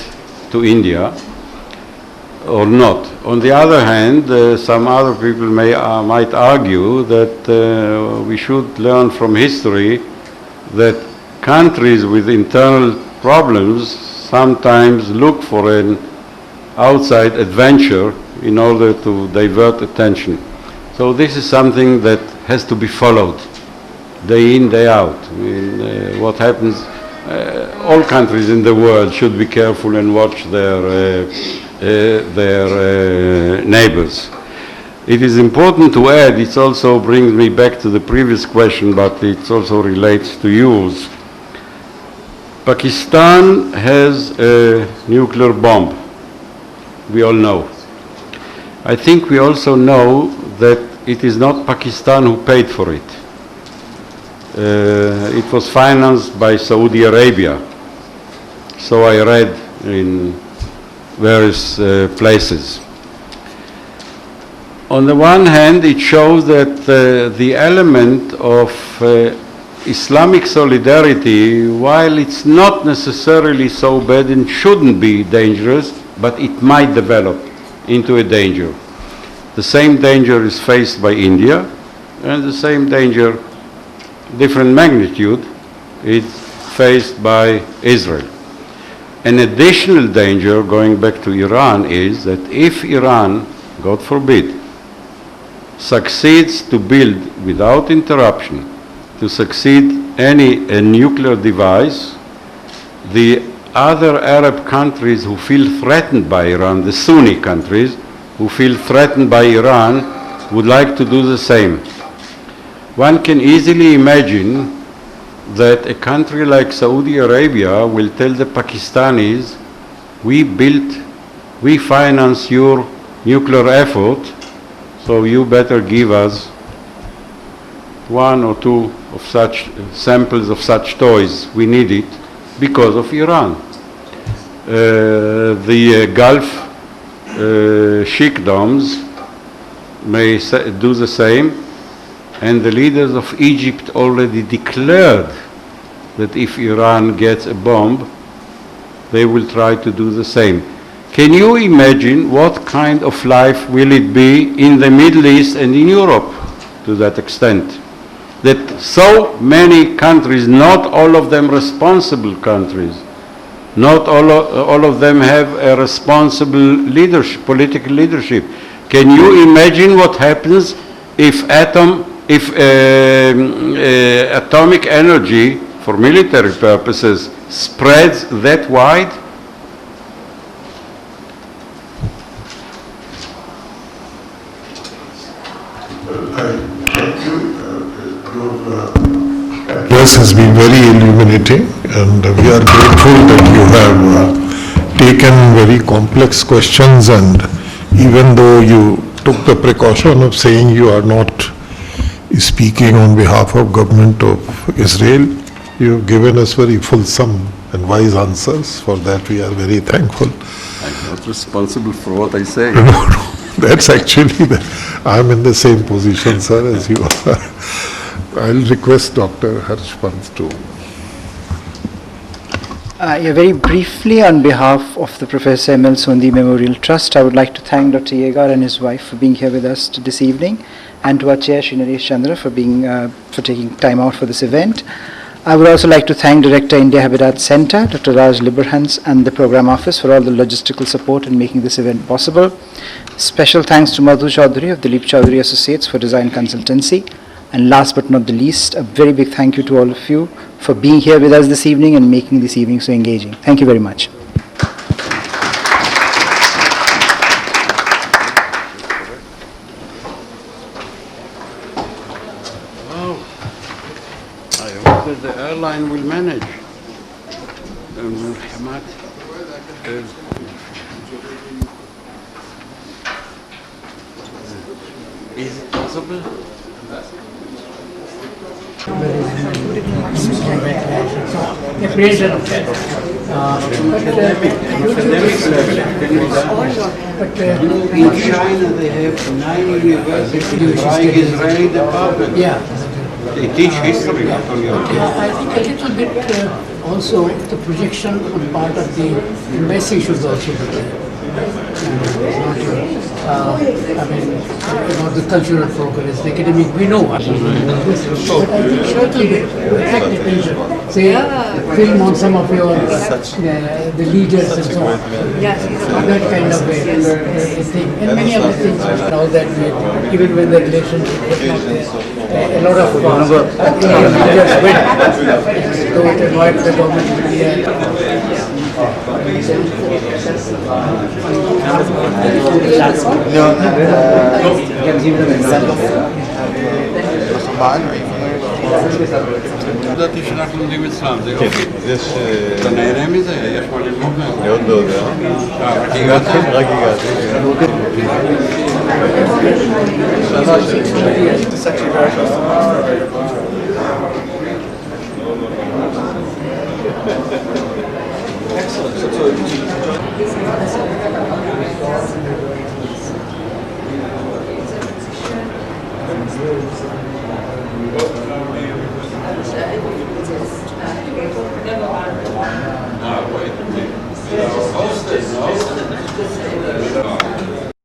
to India or not. On the other hand, some other people might argue that we should learn from history that countries with internal problems sometimes look for an outside adventure in order to divert attention. So this is something that has to be followed day in, day out. I mean, what happens, all countries in the world should be careful and watch their neighbors. It is important to add, it also brings me back to the previous question, but it also relates to yours. Pakistan has a nuclear bomb, we all know. I think we also know that it is not Pakistan who paid for it. It was financed by Saudi Arabia. So I read in various places. On the one hand, it shows that the element of Islamic solidarity, while it's not necessarily so bad and shouldn't be dangerous, but it might develop into a danger. The same danger is faced by India, and the same danger, different magnitude, is faced by Israel. An additional danger, going back to Iran, is that if Iran, God forbid, succeeds to build without interruption, to succeed a nuclear device, the other Arab countries who feel threatened by Iran, the Sunni countries who feel threatened by Iran, would like to do the same. One can easily imagine that a country like Saudi Arabia will tell the Pakistanis, we finance your nuclear effort, so you better give us one or two of such samples of such toys. We need it because of Iran. The Gulf sheikdoms may do the same. And the leaders of Egypt already declared that if Iran gets a bomb, they will try to do the same. Can you imagine what kind of life will it be in the Middle East and in Europe to that extent? That so many countries, not all of them responsible countries, not all of them have a responsible leadership, political leadership. Can you imagine what happens if atomic energy for military purposes spreads that wide? Thank you. Your address has been very illuminating, and we are grateful that you have taken very complex questions, and even though you took the precaution of saying you are not speaking on behalf of government of Israel, you have given us very fulsome and wise answers. For that we are very thankful. I'm not responsible for what I say. No, that's actually, I'm in the same position, sir, as you are. I'll request Dr. Harshpant to. Yeah, very briefly, on behalf of the Professor M.L.Sondhi Memorial Trust, I would like to thank Dr. Yegar and his wife for being here with us this evening, and to our chair, Shri Naresh Chandra, for taking time out for this event. I would also like to thank Director India Habitat Center, Dr. Raj Liberhans, and the Program Office for all the logistical support in making this event possible. Special thanks to Madhu Chaudhary of Dilip Chaudhary Associates for design consultancy. And last but not the least, a very big thank you to all of you for being here with us this evening and making this evening so engaging. Thank you very much. I hope that the airline will manage. Is it possible? In China they have 9 universities running Israeli departments. Yeah. They teach history, not only I think a little bit also the projection on part of the embassy should also be there. I mean, about the cultural progress, the academic, we know. But I think certainly attract attention. Say, film on some of your, the leaders and so on. That kind of a thing. And many other things, all that way, even when the relationship was not there. A lot of leaders went, though it annoyed the government of India. ידעתי שאנחנו לומדים אצלם, זה יופי. אתה נהנה מזה? יש מה ללמוד מהם? מאוד מאוד. רק הגעת? רק הגעתי. Hosted.